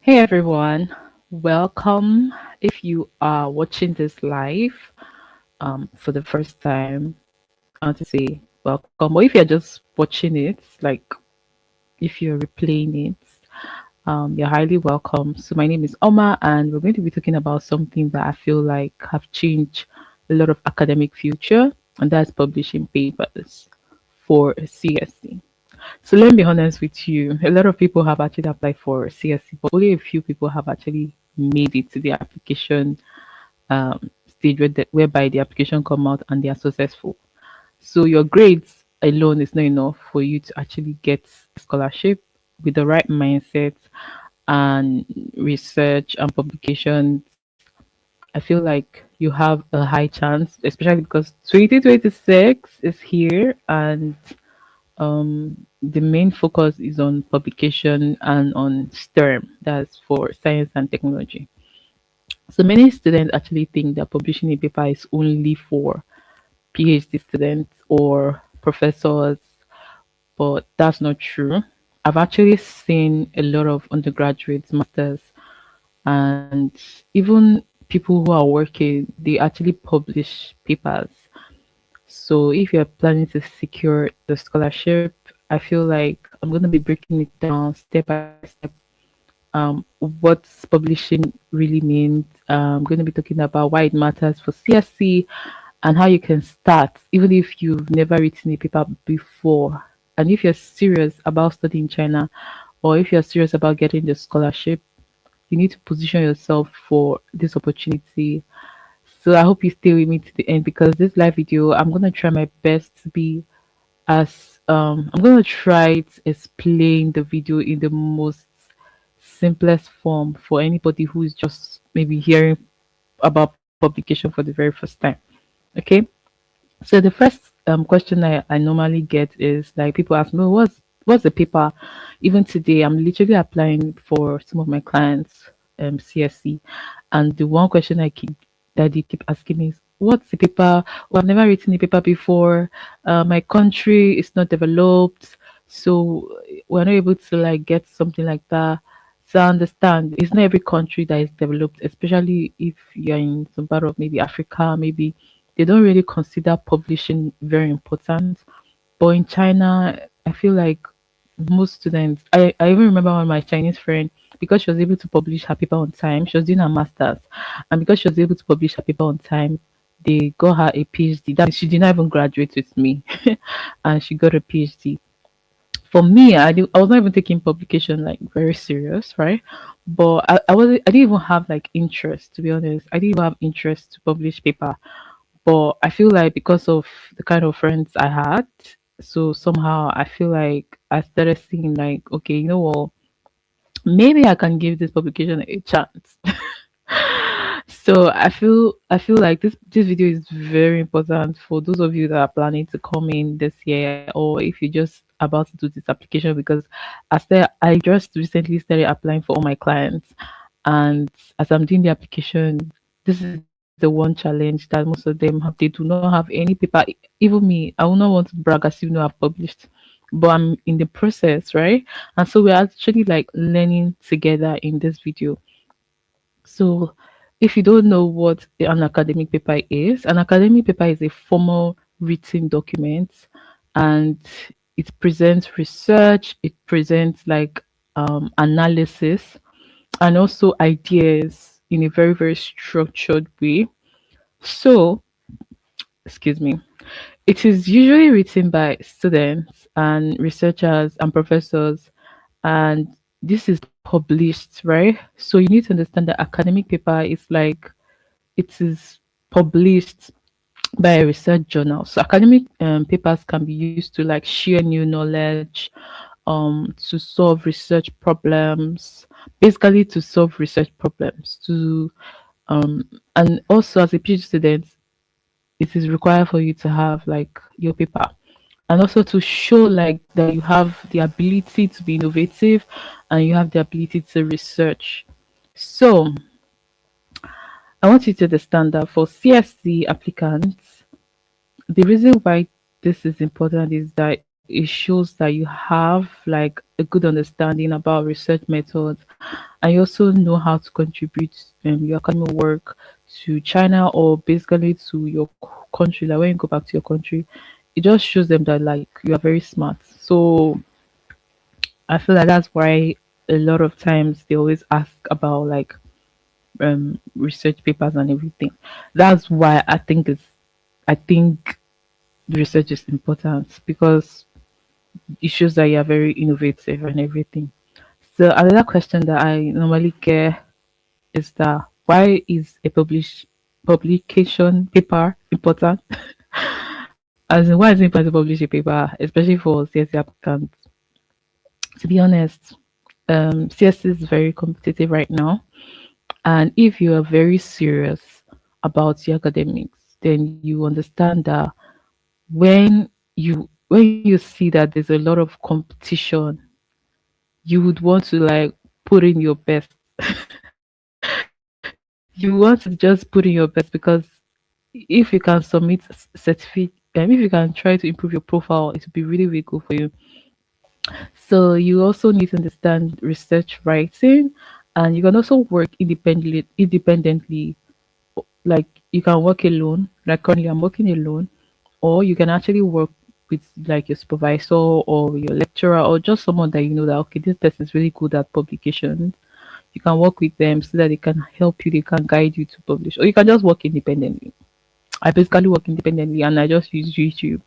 Hey everyone, welcome. If you are watching this live for the first time, I want to say welcome. Or if you're just watching it, like if you're replaying it, you're highly welcome. So my name is Ormah, and we're going to be talking about something that I feel like have changed a lot of academic future, and that's publishing papers for CSC. So let me be honest with you. A lot of people have actually applied for CSC, but only a few people have actually made it to the application stage whereby the application come out and they are successful. So your grades alone is not enough for you to actually get a scholarship with the right mindset and research and publications. I feel like you have a high chance, especially because 2026 is here and the main focus is on publication and on STEM, that's for science and technology. So many students actually think that publishing a paper is only for PhD students or professors, but that's not true. I've actually seen a lot of undergraduates, masters, and even people who are working, they actually publish papers. So if you're planning to secure the scholarship, I feel like I'm going to be breaking it down step by step. What publishing really means. I'm going to be talking about why it matters for CSC and how you can start, even if you've never written a paper before. And if you're serious about studying China, or if you're serious about getting the scholarship, you need to position yourself for this opportunity. So I hope you stay with me to the end because this live video, I'm gonna try my best to be as I'm gonna try to explain the video in the most simplest form for anybody who is just maybe hearing about publication for the very first time. Okay. So the first question I normally get is like people ask me, what's the paper? Even today, I'm literally applying for some of my clients, CSC, and the one question I keep that they keep asking me is, what's the paper? Well, I've never written a paper before. My country is not developed, so we're not able to like get something like that. So I understand it's not every country that is developed, especially if you're in some part of maybe Africa, maybe they don't really consider publishing very important. But in China, I feel like most students, I even remember one of my Chinese friend, because she was able to publish her paper on time, she was doing her master's, and because she was able to publish her paper on time, they got her a PhD. That means she did not even graduate with me, and she got a PhD. For me, I was not even taking publication like very serious, right? But I didn't even have like interest, to be honest. I didn't even have interest to publish paper, but I feel like because of the kind of friends I had, so somehow I feel like I started seeing like, okay, you know what, maybe I can give this publication a chance. So I feel like this video is very important for those of you that are planning to come in this year, or if you're just about to do this application, because I just recently started applying for all my clients, and as I'm doing the application, this is the one challenge that most of them have. They do not have any paper. Even me, I will not want to brag as you know I've published, but I'm in the process, right? And so we're actually like learning together in this video. So, if you don't know what an academic paper is, an academic paper is a formal written document, and it presents research, it presents like analysis, and also ideas in a very, very structured way. So, excuse me, it is usually written by students and researchers and professors, and this is published, right? So you need to understand that academic paper is like it is published by a research journal. So academic papers can be used to like share new knowledge, to solve research problems, basically to solve research problems, to and also as a PhD student, it is required for you to have like your paper, and also to show like that you have the ability to be innovative and you have the ability to research. So I want you to understand that for CSC applicants, the reason why this is important is that it shows that you have like a good understanding about research methods, and you also know how to contribute your academic work to China, or basically to your country. Like when you go back to your country, it just shows them that like you are very smart. So I feel like that's why a lot of times they always ask about like research papers and everything. That's why I think research is important, because it shows that you are very innovative and everything. So another question that I normally get is that why is a publication paper important? As in, why is it important to publish a paper, especially for CSC applicants? To be honest, CSC is very competitive right now, and if you are very serious about your academics, then you understand that when you see that there's a lot of competition, you would want to like put in your best. You want to just put in your best, because if you can submit certificate, if you can try to improve your profile, it will be really, really good for you. So you also need to understand research writing, and you can also work independently. Like you can work alone. Like currently, I'm working alone, or you can actually work with like your supervisor or your lecturer, or just someone that you know that okay, this person is really good at publications. You can work with them so that they can help you, they can guide you to publish, or you can just work independently. I basically work independently, and I just use YouTube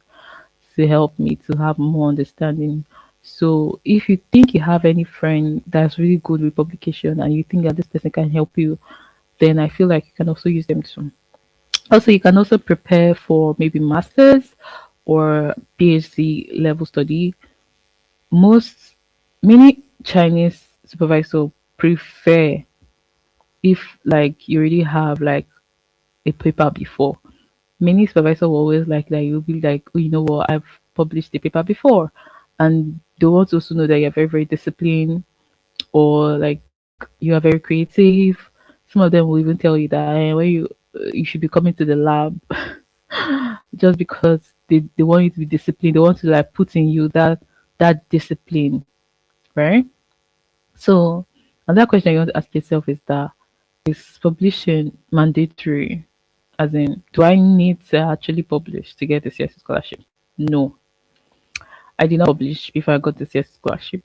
to help me to have more understanding. So if you think you have any friend that's really good with publication and you think that this person can help you, then I feel like you can also use them too. Also, you can also prepare for maybe masters or PhD level study. Most Many Chinese supervisors prefer if like you already have like a paper before. Many supervisors will always like that you'll be like, oh, you know what, I've published the paper before. And they want to also know that you're very, very disciplined, or like you are very creative. Some of them will even tell you that when you should be coming to the lab just because they want you to be disciplined. They want to like put in you that discipline, right? So another question you want to ask yourself is that, is publishing mandatory? As in, do I need to actually publish to get the CSC scholarship? No, I did not publish before I got the CSC scholarship.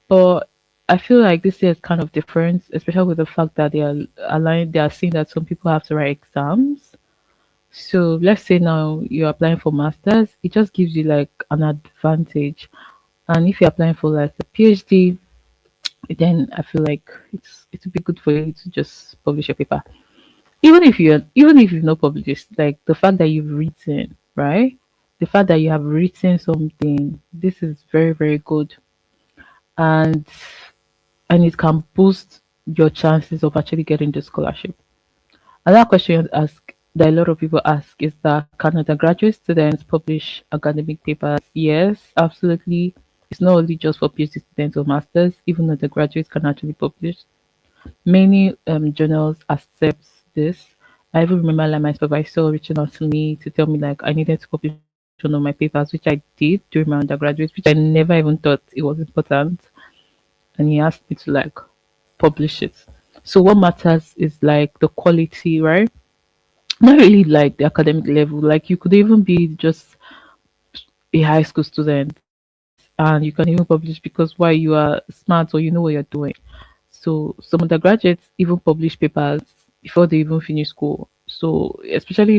But I feel like this year is kind of different, especially with the fact that they are seeing that some people have to write exams. So let's say now you're applying for masters, it just gives you like an advantage. And if you're applying for like a PhD, then I feel like it would be good for you to just publish your paper. Even if you've not published, like the fact that you've written, right? The fact that you have written something, this is very, very good. And it can boost your chances of actually getting the scholarship. Another question you want to ask, that a lot of people ask, is that can undergraduate students publish academic papers? Yes, absolutely. It's not only just for PhD students or masters, even undergraduates can actually publish. Many journals accept this. I even remember like my supervisor reaching out to me to tell me like I needed to publish one of my papers, which I did during my undergraduate, which I never even thought it was important. And he asked me to like publish it. So what matters is like the quality, right? Not really like the academic level. Like you could even be just a high school student and you can even publish because why, you are smart or you know what you're doing. So some undergraduates even publish papers before they even finish school. So especially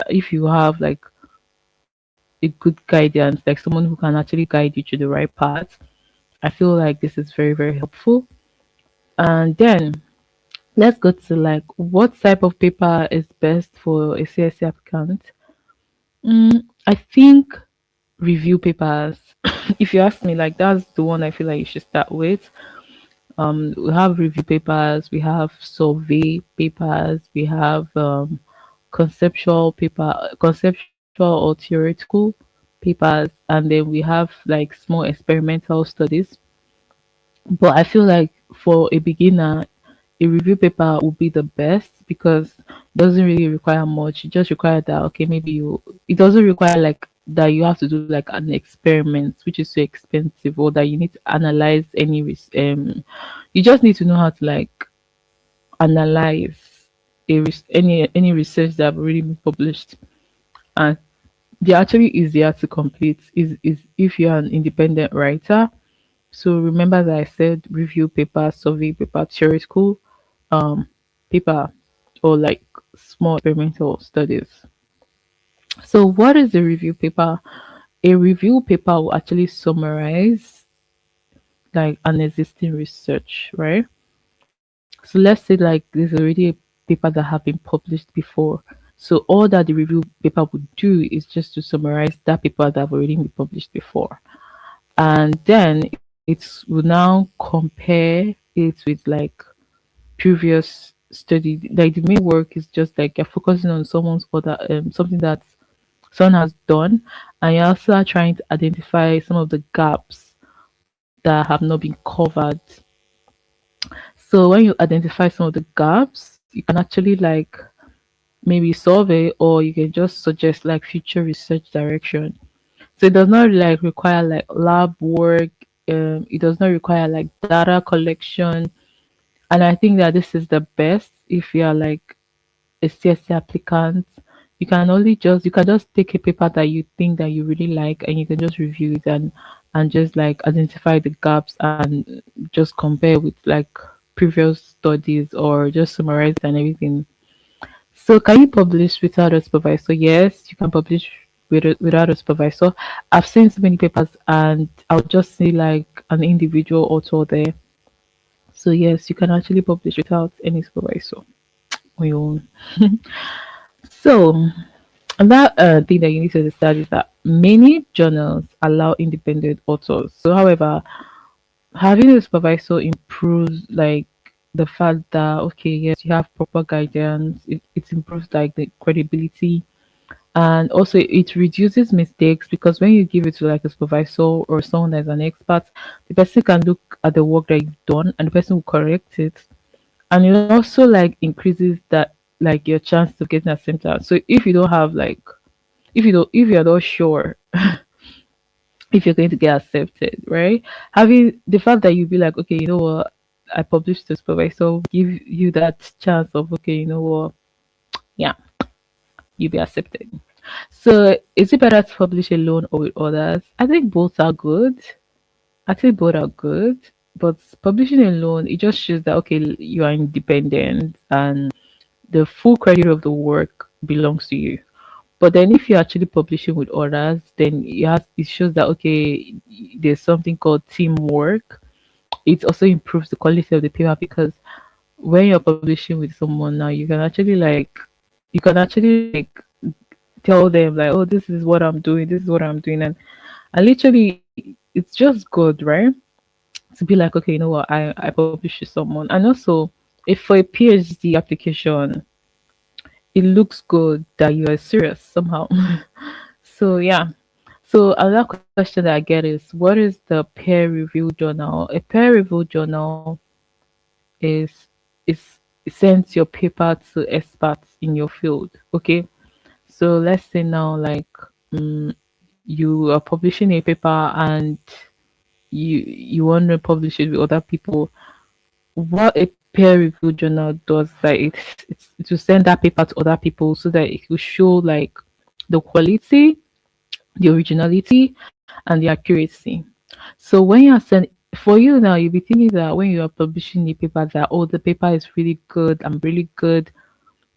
if you have like a good guidance, like someone who can actually guide you to the right path, I feel like this is very, very helpful. And then let's go to like what type of paper is best for a CSC applicant. I think review papers. If you ask me, like that's the one I feel like you should start with. We have review papers, we have survey papers, we have conceptual or theoretical papers, and then we have like small experimental studies. But I feel like for a beginner, a review paper will be the best because it doesn't really require much. It just requires that okay, maybe you. It doesn't require like that you have to do like an experiment, which is so expensive, or that you need to analyze you just need to know how to like analyze any research that have already been published, and they're actually easier to complete is if you're an independent writer. So remember that I said review paper, survey paper, theoretical um paper, or like small experimental studies. So what is a review paper? A review paper will actually summarize like an existing research, right? So let's say like there's already a paper that have been published before. So all that the review paper would do is just to summarize that paper that have already been published before. And then it will now compare it with like previous study. Like the main work is just like you're focusing on someone's other something that someone has done, and you also are trying to identify some of the gaps that have not been covered. So when you identify some of the gaps, you can actually like maybe solve it, or you can just suggest like future research direction. So it does not like require like lab work. It does not require like data collection, and I think that this is the best if you are like a CSC applicant. You can just take a paper that you think that you really like, and you can just review it and just like identify the gaps and just compare with like previous studies, or just summarize it and everything. So can you publish without a supervisor? Yes, you can publish without a supervisor. I've seen so many papers and I'll just see like an individual author there. So yes, you can actually publish without any supervisor on your own. So another thing that you need to understand is that many journals allow independent authors. So, however, having a supervisor improves like the fact that okay, yes, you have proper guidance. It improves like the credibility, and also it reduces mistakes, because when you give it to like a supervisor or someone that's an expert, the person can look at the work that you've done and the person will correct it, and it also like increases that like your chance of getting accepted. So if you don't have like if you're not sure if you're going to get accepted, right? Having the fact that you be like, okay, you know what, I published this supervisor, give you that chance of okay, you know what, yeah, you'll be accepted. So is it better to publish alone or with others? I think both are good. I think both are good. But publishing alone, it just shows that okay, you are independent and the full credit of the work belongs to you. But then if you're actually publishing with others, then it shows that okay, there's something called teamwork. It also improves the quality of the paper, because when you're publishing with someone now, you can actually like tell them like, oh, this is what I'm doing, this is what I'm doing, and literally it's just good, right? To be like, okay, you know what, I publish with someone. And also, if for a PhD application, it looks good that you are serious somehow. So yeah. So another question that I get is, what is the peer review journal? A peer review journal is is it sends your paper to experts in your field. Okay. So let's say now like um, you are publishing a paper and you want to publish it with other people. What a peer review journal does, like it will send that paper to other people so that it will show like the quality, the originality, and the accuracy. So when you're sending, for you now, you'll be thinking that when you are publishing the paper, that oh, the paper is really good, I'm really good.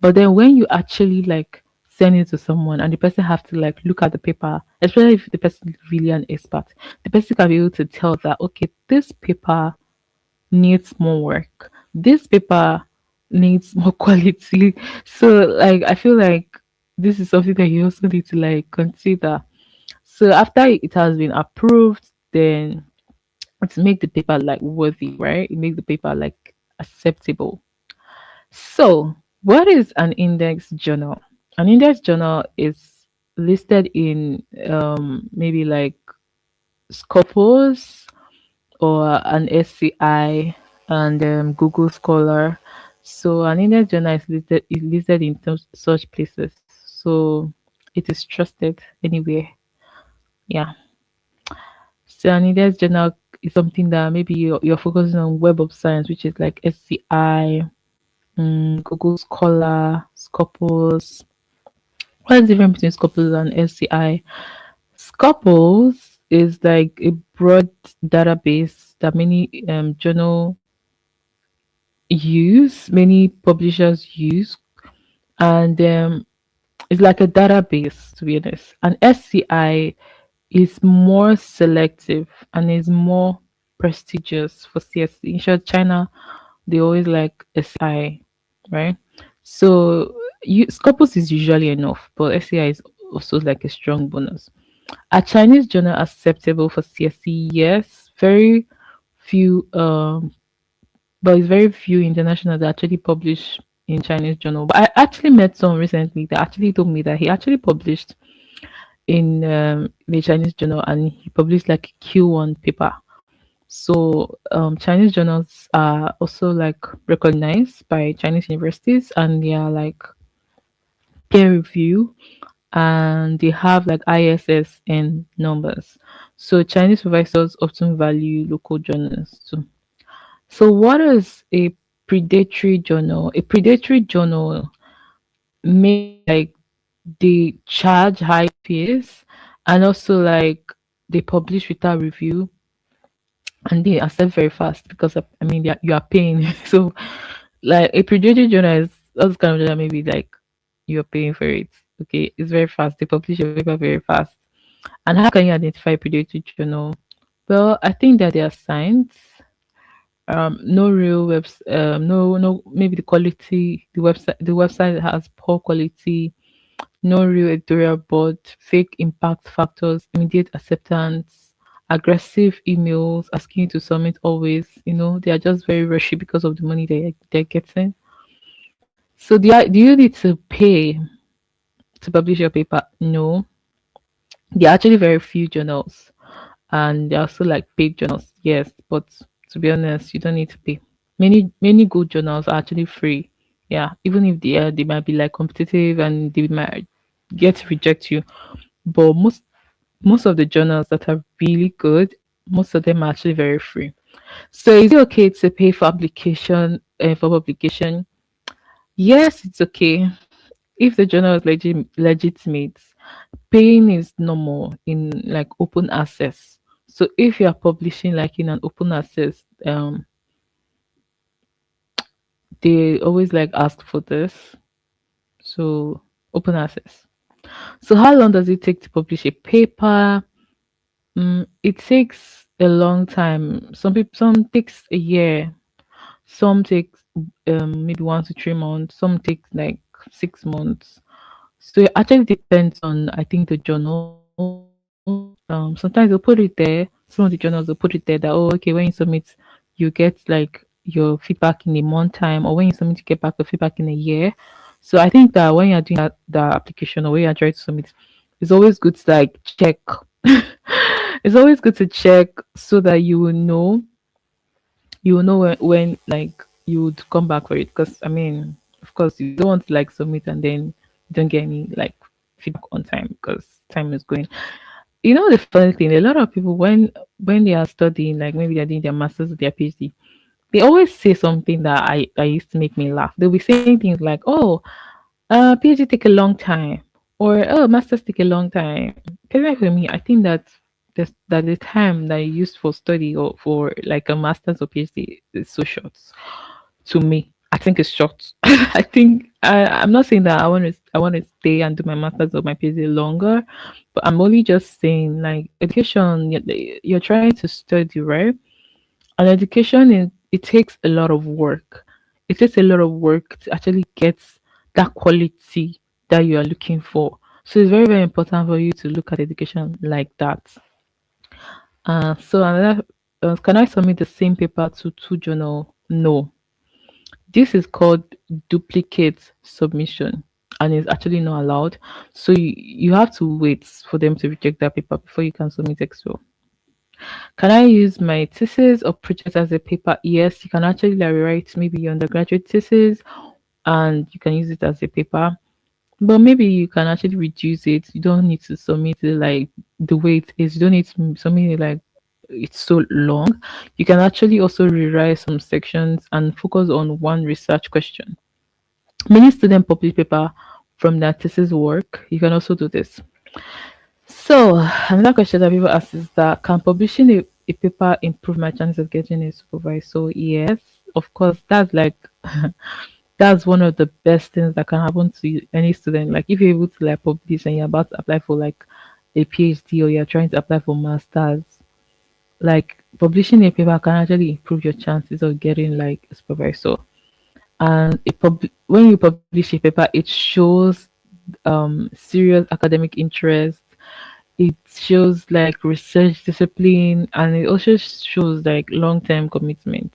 But then when you actually like send it to someone and the person have to like look at the paper, especially if the person is really an expert, the person can be able to tell that okay, this paper needs more work. This paper needs more quality. So like I feel like this is something that you also need to like consider. So after it has been approved, then to make the paper like worthy, right? It makes the paper like acceptable. So what is an index journal? An index journal is listed in maybe like Scopus or an SCI and Google Scholar. So an index journal is listed in such places. So it is trusted anywhere. Yeah. So an in-depth journal is something that maybe you're focusing on Web of Science, which is like SCI, Google Scholar, Scopus. What is the difference between Scopus and SCI? Scopus is like a broad database that many many publishers use, and it's like a database to be honest. And SCI is more selective and is more prestigious for CSC. In short, China, they always like SCI, right? So Scopus is usually enough, but SCI is also like a strong bonus. Are Chinese journal acceptable for CSC? Yes, very few but it's very few international that actually publish in Chinese journal. But I actually met someone recently that actually told me that he actually published in the Chinese journal and he published like a Q1 paper. So Chinese journals are also like recognized by Chinese universities and they are like peer review and they have like ISSN numbers. So Chinese supervisors often value local journals too. So what is a predatory journal? A predatory journal maybe like they charge high fees and also like they publish without review and they accept very fast because of, I mean you are paying. So like a predatory journal is those kind of journal maybe like you're paying for it. Okay, it's very fast. They publish your paper very fast. And how can you identify predatory journal? Well, I think that there are signs. No real webs no maybe the website has poor quality, no real editorial board, fake impact factors, immediate acceptance, aggressive emails asking you to submit always, they are just very rushy because of the money they're getting. So do you need to pay to publish your paper? No. There are actually very few journals and there are also like paid journals, yes, but to be honest, you don't need to pay. Many good journals are actually free. Yeah, even if they might be like competitive and they might get to reject you, but most of the journals that are really good, most of them are actually very free. So is it okay to pay for application for publication? Yes, it's okay if the journal is legitimate. Paying is normal in like open access. So if you are publishing like in an open access, they always like ask for this. So open access. So how long does it take to publish a paper? It takes a long time. Some takes a year. Some takes maybe 1 to 3 months. Some takes like 6 months. So it actually depends on I think the journal. Sometimes they'll put it there. Some of the journals will put it there that oh okay when you submit you get like your feedback in a month time, or when you submit you get back the feedback in a year. So I think that when you're doing the application or when you're trying to submit, it's always good to like check. It's always good to check so that you will know when like you would come back for it. Because I mean, of course, you don't want to like submit and then you don't get any like feedback on time because time is going. The funny thing, a lot of people when they are studying, like maybe they're doing their masters or their PhD, they always say something that I used to make me laugh. They'll be saying things like, "Oh, PhD take a long time," or "Oh, masters take a long time." Personally, for me, I think that the time that you used for study or for like a master's or PhD is so short. To me, I think it's short. I think I'm not saying that I want to stay and do my master's or my PhD longer, but I'm only just saying like education. You're trying to study, right? And education it takes a lot of work. It takes a lot of work to actually get that quality that you are looking for. So it's very, very important for you to look at education like that. So another, can I submit the same paper to two journal? No. This is called duplicate submission and it's actually not allowed. So you have to wait for them to reject that paper before you can submit Excel. Can I use my thesis or project as a paper? Yes, you can actually like, rewrite maybe your undergraduate thesis and you can use it as a paper. But maybe you can actually reduce it. You don't need to submit it like the way it is. You don't need to submit it like it's so long. You can actually also rewrite some sections and focus on one research question. Many students publish paper from their thesis work. You can also do this. So another question that people ask is that can publishing a paper improve my chance of getting a supervisor? So yes, of course, that's like that's one of the best things that can happen to any student. Like if you're able to like publish and you're about to apply for like a PhD or you're trying to apply for masters, like publishing a paper can actually improve your chances of getting like a supervisor. And when you publish a paper, it shows serious academic interest. It shows like research discipline, and it also shows like long-term commitment.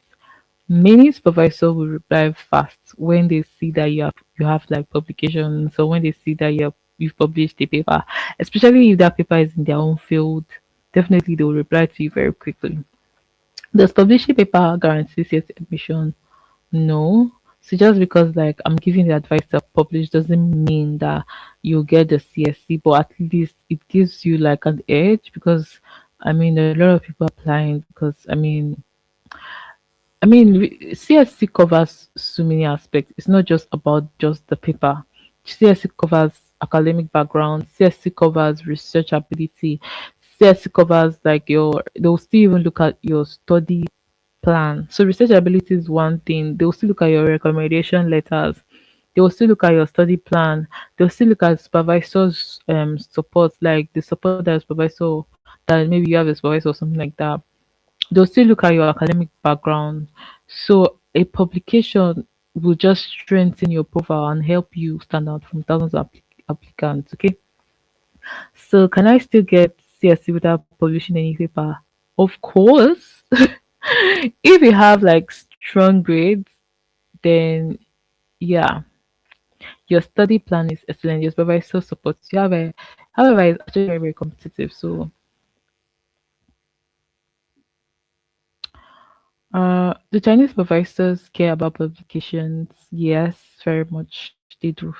Many supervisors will reply fast when they see that you have like publications, so when they see that you've published a paper, especially if that paper is in their own field, definitely they will reply to you very quickly. Does publishing paper guarantee CSC admission? No. So just because like I'm giving the advice to publish doesn't mean that you get the CSC, but at least it gives you like an edge because I mean there are a lot of people applying because CSC covers so many aspects. It's not just about just the paper. CSC covers academic background. CSC covers research ability. CSC covers like they'll still even look at your study plan. So research ability is one thing. They'll still look at your recommendation letters. They will still look at your study plan. They'll still look at supervisors' support, like the support that a supervisor that maybe you have a supervisor or something like that. They'll still look at your academic background. So a publication will just strengthen your profile and help you stand out from thousands of applicants. Okay. So can I still get CSC without publishing any paper? Of course. If you have like strong grades, then yeah, your study plan is excellent. Your supervisor supports you. However, it's actually very, very competitive. So the Chinese supervisors care about publications. Yes, very much they do.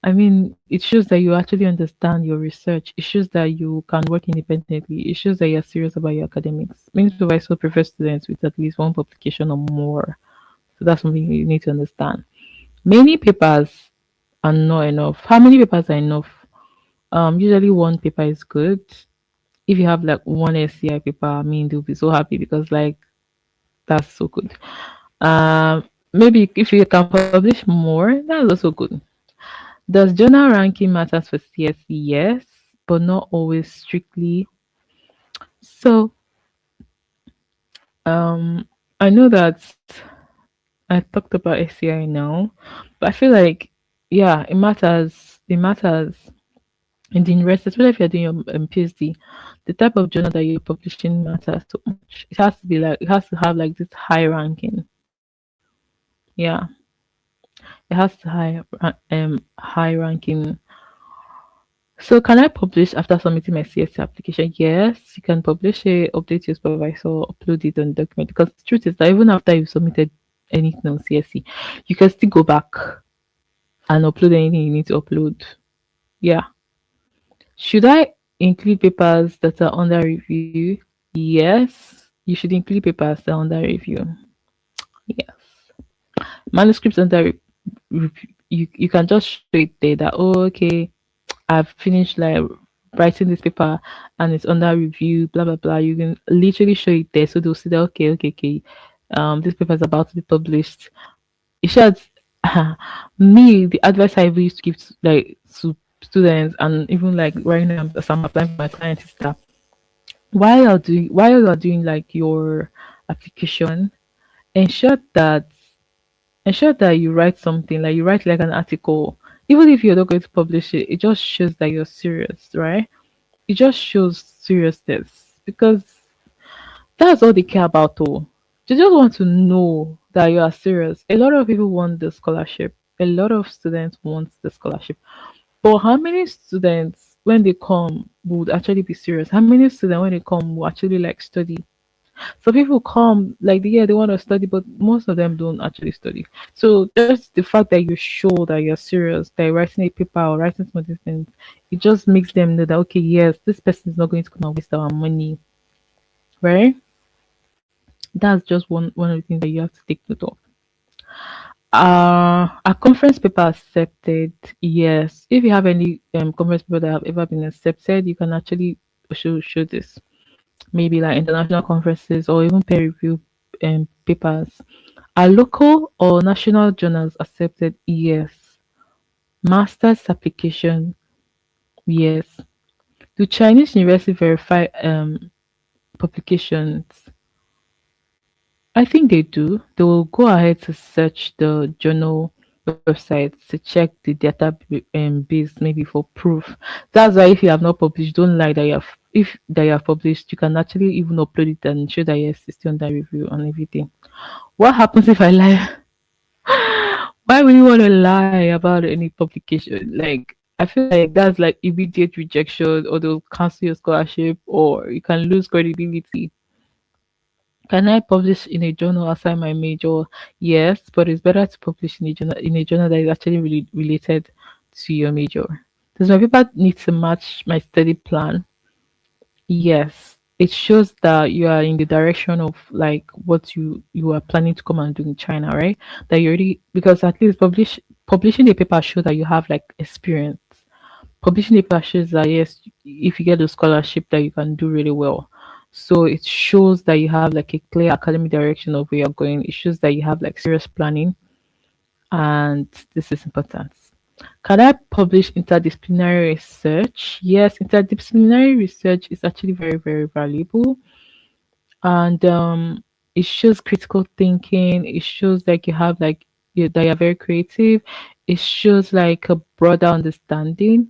I mean, it shows that you actually understand your research. It shows that you can work independently. It shows that you're serious about your academics. Many supervisors prefer students with at least one publication or more. So that's something you need to understand. Many papers are not enough. How many papers are enough? Usually one paper is good. If you have like one SCI paper, I mean, they'll be so happy because like that's so good. Maybe if you can publish more, that's also good. Does journal ranking matters for CSC? Yes, but not always strictly. So I know that I talked about SCI now, but I feel like yeah, it matters. It matters in the university, especially if you're doing your PhD. The type of journal that you're publishing matters so much. It has to be like it has to have like this high ranking. Yeah, it has to high ranking. So can I publish after submitting my CSC application? Yes, you can publish it, update your supervisor, upload it on document. Because the truth is that even after you've submitted anything on CSC, you can still go back and upload anything you need to upload. Yeah. Should I include papers that are under review? Yes, you should include papers that are under review. Yes. Manuscripts under you can just show it there that oh okay I've finished like writing this paper and it's under review, blah blah blah. You can literally show it there, so they'll see that okay. This paper is about to be published. It shows me the advice I used to give to, like to students and even like right now as I'm applying for my clients is that while you are doing like your application, ensure that ensure that you write something like you write like an article even if you're not going to publish it. It just shows that you're serious, right? It just shows seriousness because that's all they care about. Oh, they just want to know that you are serious. A lot of people want the scholarship. A lot of students want the scholarship. But how many students when they come would actually be serious? How many students when they come will actually like study? So people come like yeah, they want to study, but most of them don't actually study. So just the fact that you show that you're serious, that you're writing a paper or writing some of these things, it just makes them know that okay, yes, this person is not going to come and waste our money, right? That's just one of the things that you have to take note of. A conference paper accepted. Yes, if you have any conference paper that have ever been accepted, you can actually show this. Maybe like international conferences or even peer review papers. Are local or national journals accepted? Yes. Master's application? Yes. Do Chinese university verify publications? I think they do. They will go ahead to search the journal websites to check the data base maybe for proof. That's why if you have not published, don't lie that you have. If that you have published, you can actually even upload it and show that yes, it's still under review and everything. What happens if I lie? Why would you want to lie about any publication? Like, I feel like that's like immediate rejection, or they'll cancel your scholarship, or you can lose credibility. Can I publish in a journal outside my major? Yes, but it's better to publish in a journal that is actually really related to your major. Does my paper need to match my study plan? Yes. It shows that you are in the direction of like what you are planning to come and do in China, right? That you already because at least publishing a paper shows that you have like experience. Publishing a paper shows that yes, if you get a scholarship that you can do really well. So it shows that you have like a clear academic direction of where you're going. It shows that you have like serious planning, and this is important. Can I publish interdisciplinary research? Yes, interdisciplinary research is actually very, very valuable, and it shows critical thinking. It shows like you have like that you're very creative. It shows like a broader understanding,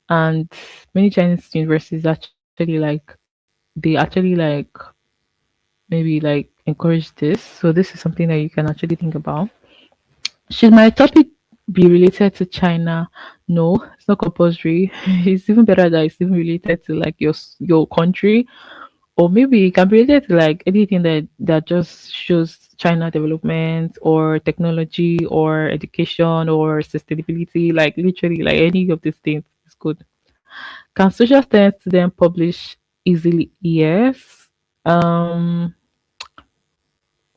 and many Chinese universities actually like maybe like encourage this. So this is something that you can actually think about. Should my topic be related to China? No, it's not compulsory. It's even better that it's even related to like your country, or maybe it can be related to like anything that just shows China development or technology or education or sustainability. Like literally, like any of these things is good. Can social science students publish easily? Yes. Um,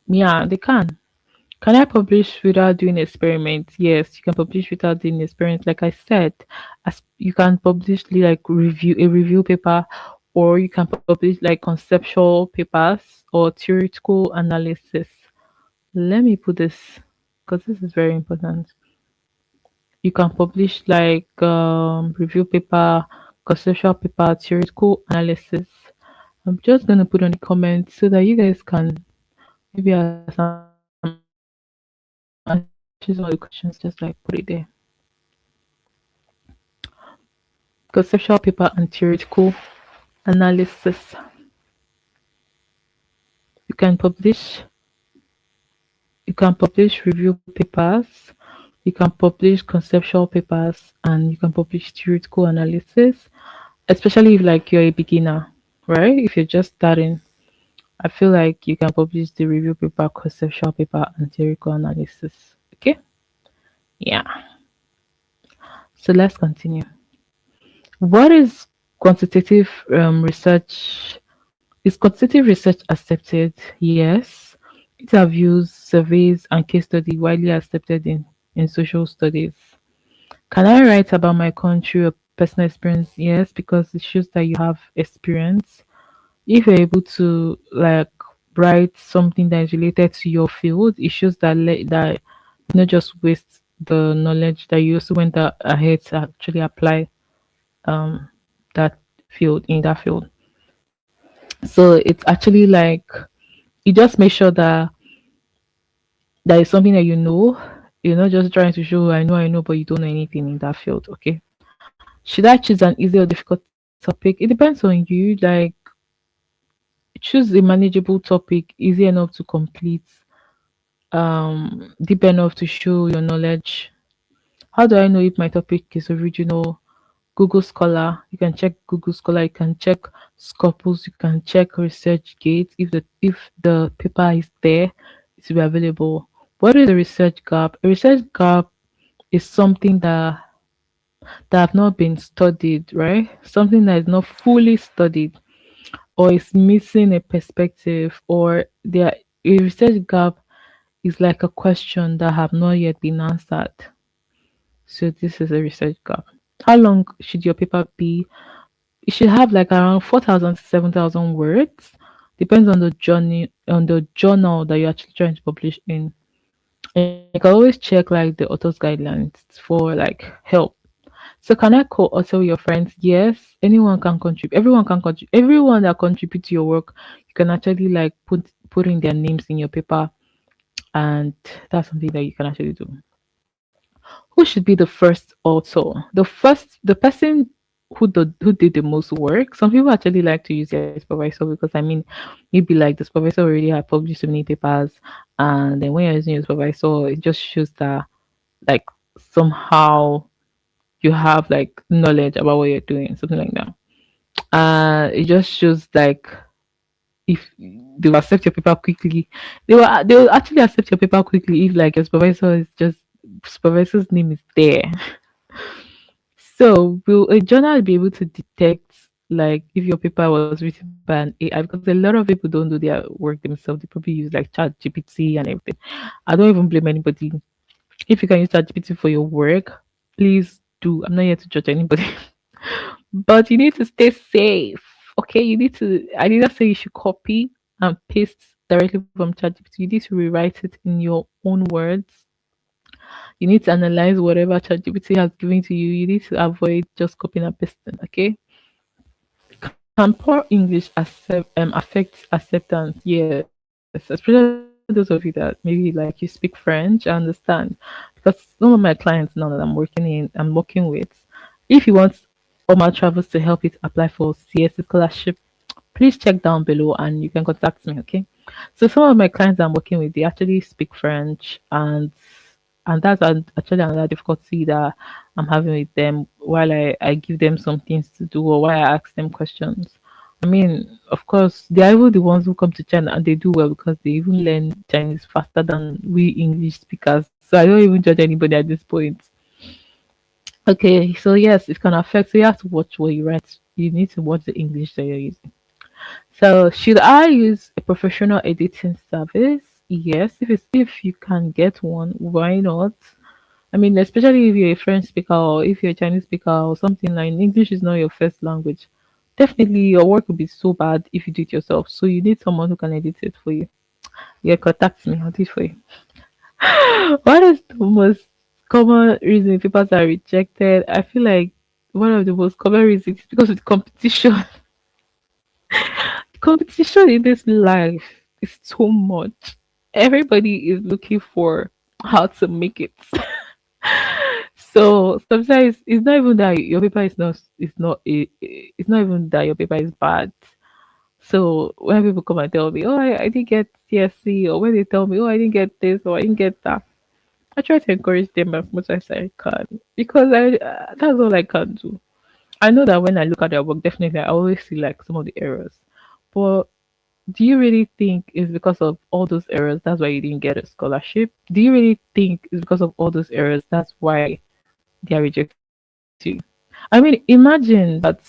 yeah, they can. Can I publish without doing experiments? Yes, you can publish without doing experiments. Like I said, as you can publish like review paper, or you can publish like conceptual papers or theoretical analysis. Let me put this because this is very important. You can publish like review paper, conceptual paper, theoretical analysis. I'm just gonna put on the comments so that you guys can maybe as I'm answering some of the questions, just like put it there. Conceptual paper and theoretical analysis. You can publish you can publish review papers, you can publish conceptual papers, and you can publish theoretical analysis, especially if like you're a beginner, right? If you're just starting, I feel like you can publish the review paper, conceptual paper, and theoretical analysis. Okay? Yeah. So let's continue. What is quantitative research? Is quantitative research accepted? Yes. Interviews, surveys, and case study widely accepted in social studies. Can I write about my country or personal experience? Yes, because it shows that you have experience. If you're able to like write something that is related to your field, it shows that you not just waste the knowledge, that you also went ahead to actually apply um that field in that field. So it's actually like you just make sure that that is something that you know. You're not just trying to show I know, but you don't know anything in that field. Okay. Should I choose an easy or difficult topic? It depends on you. Like choose a manageable topic, easy enough to complete, deep enough to show your knowledge. How do I know if my topic is original? Google Scholar. You can check Google Scholar. You can check Scopus. You can check ResearchGate. If the paper is there, it will be available. What is a research gap? A research gap is something that have not been studied, right? Something that is not fully studied, or is missing a perspective, or there a research gap is like a question that have not yet been answered. So this is a research gap. How long should your paper be? It should have like around 4,000 to 7,000 words. Depends on the journal that you're actually trying to publish in. And you can always check like the author's guidelines for like help. So can I co-author with your friends? Yes, anyone can contribute. Everyone can contribute. Everyone that contribute to your work, you can actually like put in their names in your paper, and that's something that you can actually do. Who should be the first author? The person who did the most work. Some people actually like to use their supervisor because I mean, maybe like the supervisor already had published so many papers, and then when you're using your supervisor, it just shows that like somehow you have like knowledge about what you're doing, something like that. It just shows like if they will accept your paper quickly, they will actually accept your paper quickly if like your supervisor is just supervisor's name is there. So will a journal be able to detect like if your paper was written by an AI? Because a lot of people don't do their work themselves. They probably use like Chat GPT and everything. I don't even blame anybody. If you can use Chat GPT for your work, please do. I'm not here to judge anybody. But you need to stay safe. Okay, you need to. I didn't say you should copy and paste directly from ChatGPT. You need to rewrite it in your own words. You need to analyze whatever ChatGPT has given to you. You need to avoid just copying and pasting. Okay. Can poor English affect acceptance? Yes, especially those of you that maybe like you speak French. I understand because some of my clients now that I'm working with, if you want Ormah Travels to help you to apply for CSC scholarship, please check down below and you can contact me. Okay. So some of my clients I'm working with, they actually speak French, and that's actually another difficulty that I'm having with them while I give them some things to do or while I ask them questions. I mean, of course, they are even the ones who come to China and they do well because they even learn Chinese faster than we English speakers. So I don't even judge anybody at this point. Okay, so yes, it can affect. So you have to watch what you write. You need to watch the English that you're using. So should I use a professional editing service? Yes, if you can get one, why not? I mean, especially if you're a French speaker or if you're a Chinese speaker or something like English is not your first language. Definitely your work will be so bad if you do it yourself. So you need someone who can edit it for you. Yeah, contact me, I'll do it for you. What is the most common reason papers are rejected? I feel like one of the most common reasons is because of competition. Competition in this life is so much. Everybody is looking for how to make it. So sometimes it's not even that your paper is not it's not even that your paper is bad. So when people come and tell me, oh, I didn't get CSC, or when they tell me, oh, I didn't get this or I didn't get that, I try to encourage them as much as I can because that's all I can do. I know that when I look at their work, definitely I always see like some of the errors, but do you really think it's because of all those errors that's why you didn't get a scholarship? Do you really think it's because of all those errors that's why they are rejecting you? I mean, imagine that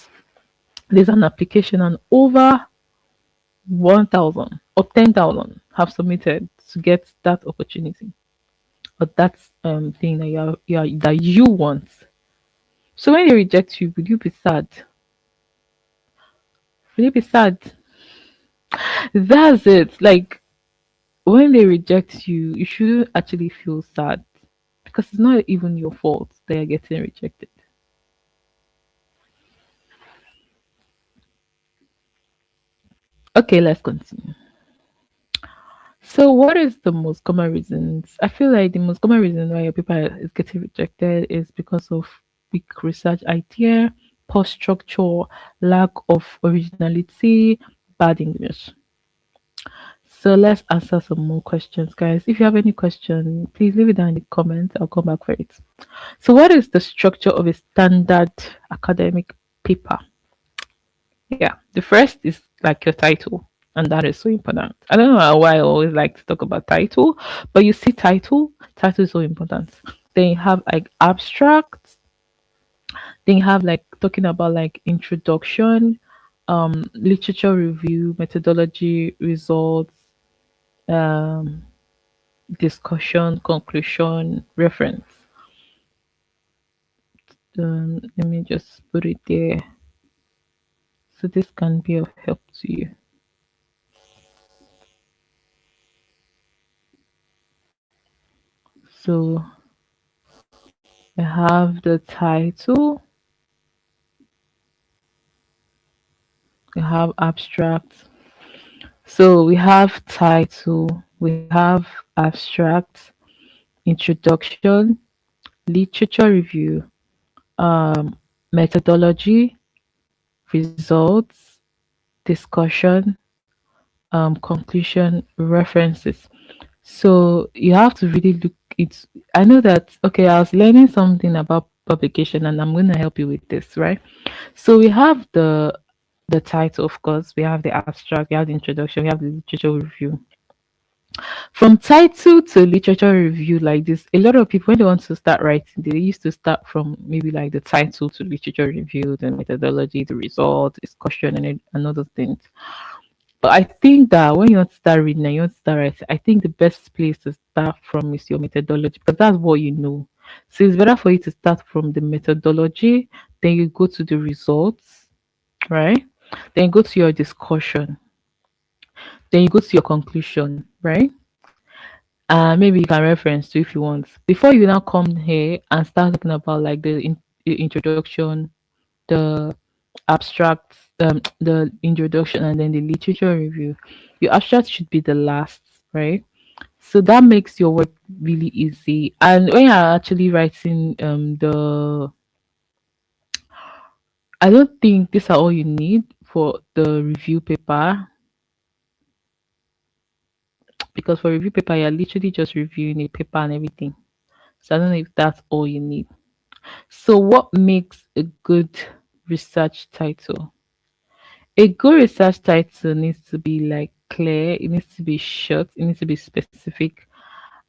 there's an application and over 1,000 or 10,000 have submitted to get that opportunity or that thing that that you want. So when they reject you, would you be sad? Will you be sad? That's it. Like when they reject you, you shouldn't actually feel sad because it's not even your fault that you're getting rejected. Okay, let's continue. So, what is the most common reasons? I feel like the most common reason why your paper is getting rejected is because of weak research idea, poor structure, lack of originality, bad English. So let's answer some more questions, guys. If you have any question, please leave it down in the comments. I'll come back for it. So, what is the structure of a standard academic paper? Yeah, the first is like your title, and that is so important. I don't know why I always like to talk about title, but you see, title is so important. Then you have like abstract. Then you have like talking about like introduction, literature review, methodology, results, um, discussion, conclusion, reference. Let me just put it there. So this can be of help to you. So I have the title, we have abstract. So we have title, we have abstract, introduction, literature review, methodology, results, discussion, conclusion, references. So you have to really look it. I know that okay, I was learning something about publication and I'm gonna help you with this, right? So we have the title, of course, we have the abstract, we have the introduction, we have the literature review. From title to literature review, like this, a lot of people when they want to start writing, they used to start from maybe like the title to literature review, the methodology, the result, discussion, and other things. But I think that when you want to start reading and you want to start writing, I think the best place to start from is your methodology because that's what you know. So it's better for you to start from the methodology, then you go to the results, right? Then you go to your discussion, then you go to your conclusion, right? Maybe you can reference to if you want. Before you now come here and start talking about like the introduction, the abstract, the introduction, and then the literature review. Your abstract should be the last, right? So that makes your work really easy. And when you're actually writing I don't think these are all you need for the review paper because for review paper you're literally just reviewing a paper and everything. So I don't know if that's all you need. So what makes a good research title? A good research title needs to be like clear, it needs to be short, it needs to be specific,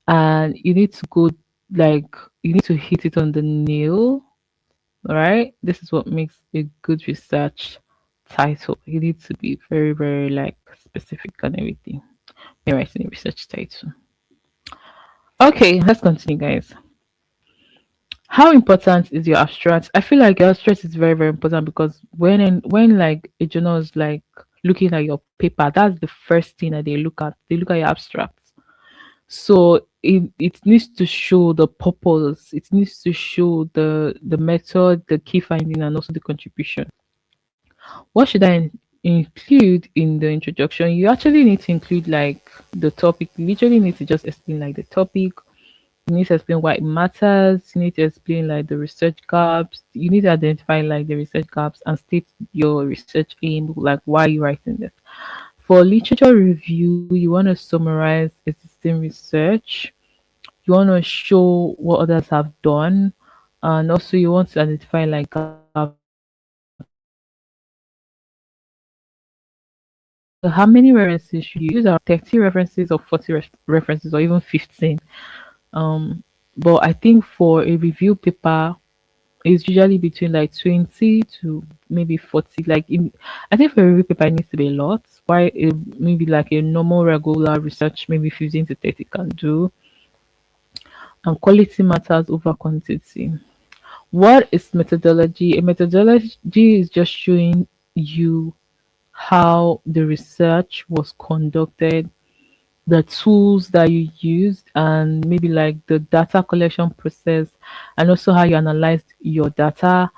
and you need to go like you need to hit it on the nail. All right, this is what makes a good research title. You need to be very, very like specific and everything. You're writing a research title. Okay, let's continue, guys. How important is your abstract? I feel like your abstract is very, very important because when like a journal is like looking at your paper, that's the first thing that they look at. They look at your abstract. So it needs to show the purpose, it needs to show the method, the key finding, and also the contribution. What should I include in the introduction? You actually need to include like the topic. You literally need to just explain like the topic. You need to explain why it matters. You need to explain like the research gaps. You need to identify like the research gaps and state your research aim, like why you're writing this. For literature review, you want to summarize existing research. You want to show what others have done, and also you want to identify like gaps and conclusions. So how many references should you use? Around 30 references or 40 references or even 15. But I think for a review paper, it's usually between like 20 to maybe 40. I think for a review paper, it needs to be a lot. Why maybe like a normal regular research, maybe 15 to 30 can do. And quality matters over quantity. What is methodology? A methodology is just showing you how the research was conducted, the tools that you used, and maybe like the data collection process, and also how you analyzed your data.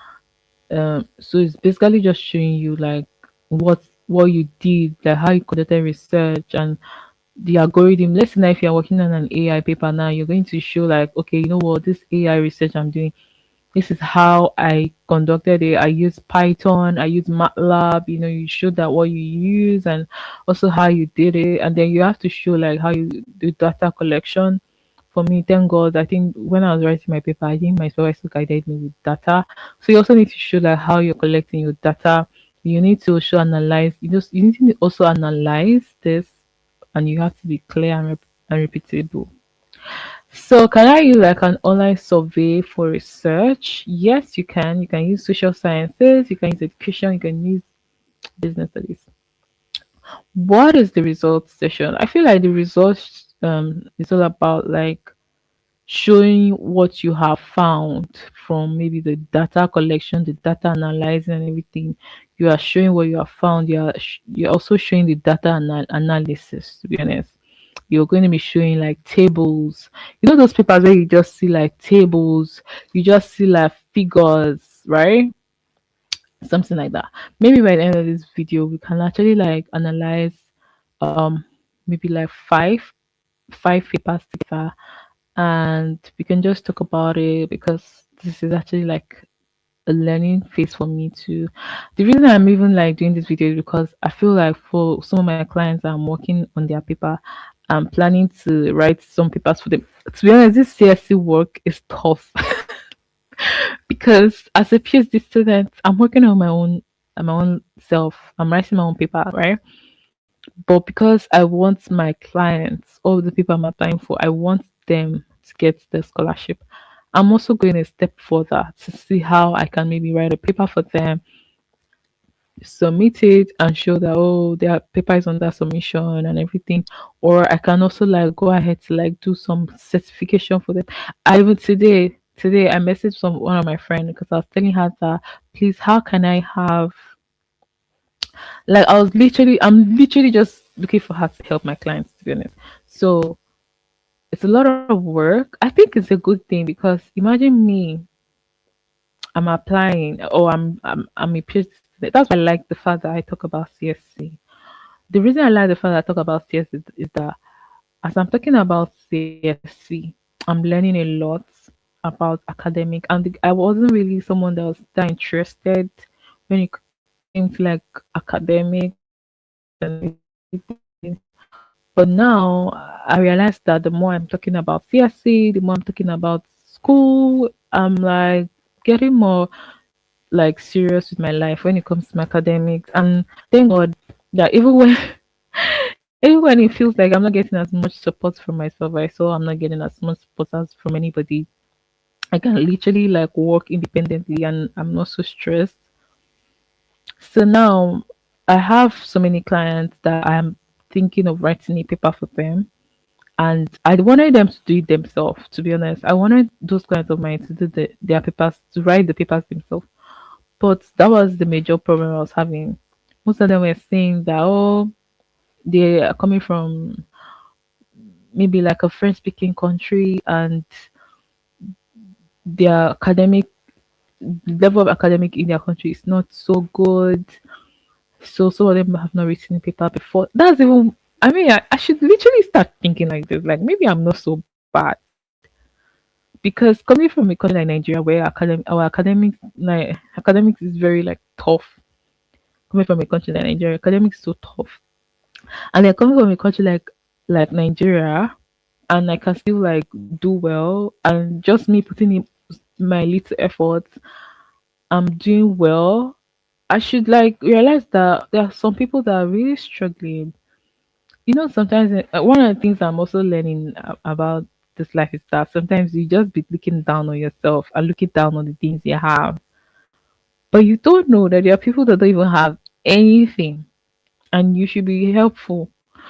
So it's basically just showing you like what you did, like how you conducted research and the algorithm. Let's say now if you're working on an AI paper now, you're going to show like, okay, you know what, this AI research I'm doing, This is how I conducted it. I use Python, I use MATLAB. You show that what you use and also how you did it. And then you have to show like how you do data collection. For me, thank God, I think when I was writing my paper, I think my supervisor guided me with data. So you also need to show like how you're collecting your data. You need to also analyze. You need to also analyze this, and you have to be clear and repeatable. So can I use like an online survey for research? Yes, you can. You can use social sciences, you can use education, you can use business studies. What is the results session? I feel like the results is all about like showing what you have found from maybe the data collection, the data analyzing and everything. You are showing what you have found. You're also showing the data analysis, to be honest. You're going to be showing like tables. Those papers where you just see like tables, you just see like figures, right? Something like that. Maybe by the end of this video, we can actually like analyze um maybe like five papers together, and we can just talk about it because this is actually like a learning phase for me too. The reason I'm even like doing this video is because I feel like for some of my clients I'm working on their paper, I'm planning to write some papers for them. To be honest, this CSC work is tough because as a PhD student, I'm working on my own self. I'm writing my own paper, right? But because I want my clients, all the people I'm applying for, I want them to get the scholarship. I'm also going a step further to see how I can maybe write a paper for them, submit it, and show that their paper is under submission and everything. Or I can also like go ahead to like do some certification for them. I even today I messaged one of my friends because I was telling her that please, how can I have like I'm literally just looking for her to help my clients, to be honest. So it's a lot of work. I think it's a good thing because imagine me, I'm applying or I'm a PhD student. That's why I like the fact that I talk about CSC. The reason I like the fact that I talk about CSC is that as I'm talking about CSC, I'm learning a lot about academic, and I wasn't really someone that was that interested when it came to like academics and everything. But now I realize that the more I'm talking about CSC, the more I'm talking about school, I'm like getting more like serious with my life when it comes to my academics. And thank God that even when it feels like I'm not getting as much support from my supervisor, I'm not getting as much support as from anybody. I can literally like work independently and I'm not so stressed. So now I have so many clients that I'm thinking of writing a paper for them. And I wanted them to do it themselves, to be honest. I wanted those clients of mine to do their papers, to write the papers themselves. But that was the major problem I was having. Most of them were saying that, they are coming from maybe like a French speaking country and their academic level of academic in their country is not so good. So some of them have not written a paper before. That's even I mean I should literally start thinking like this. Like maybe I'm not so bad. Because coming from a country like Nigeria where our academics is very like tough. Coming from a country like Nigeria, academics is so tough. And they're coming from a country like Nigeria, and I can still like do well, and just me putting in my little effort, I'm doing well. I should like realize that there are some people that are really struggling. Sometimes one of the things I'm also learning about this life is that sometimes you just be looking down on yourself and looking down on the things you have, but you don't know that there are people that don't even have anything, and you should be helpful.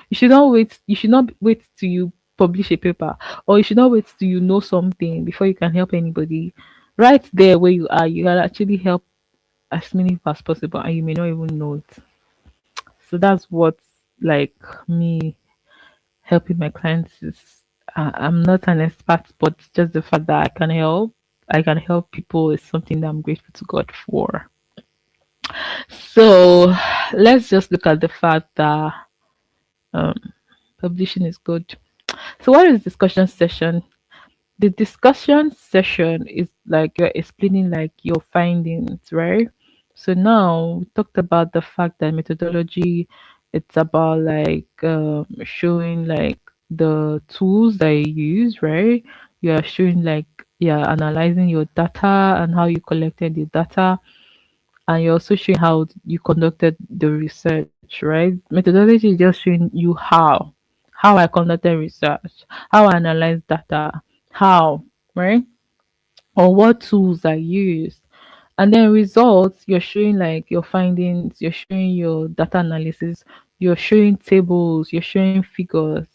You should not wait. You should not wait till you publish a paper, or you should not wait till you know something before you can help anybody. Right there where you are, you can actually help as many people as possible, and you may not even know it. So that's what like me helping my clients is. I'm not an expert, but just the fact that I can help people is something that I'm grateful to God for. So let's just look at the fact that um, publishing is good. So what is discussion session? The discussion session is like you're explaining like your findings, right? So now we talked about the fact that methodology, it's about like showing like the tools that you use, right? You are showing like you're analyzing your data and how you collected the data, and you're also showing how you conducted the research, right? Methodology is just showing you how I conducted research, how I analyzed data, how, right? Or what tools I used. And then results, you're showing like your findings, you're showing your data analysis, you're showing tables, you're showing figures.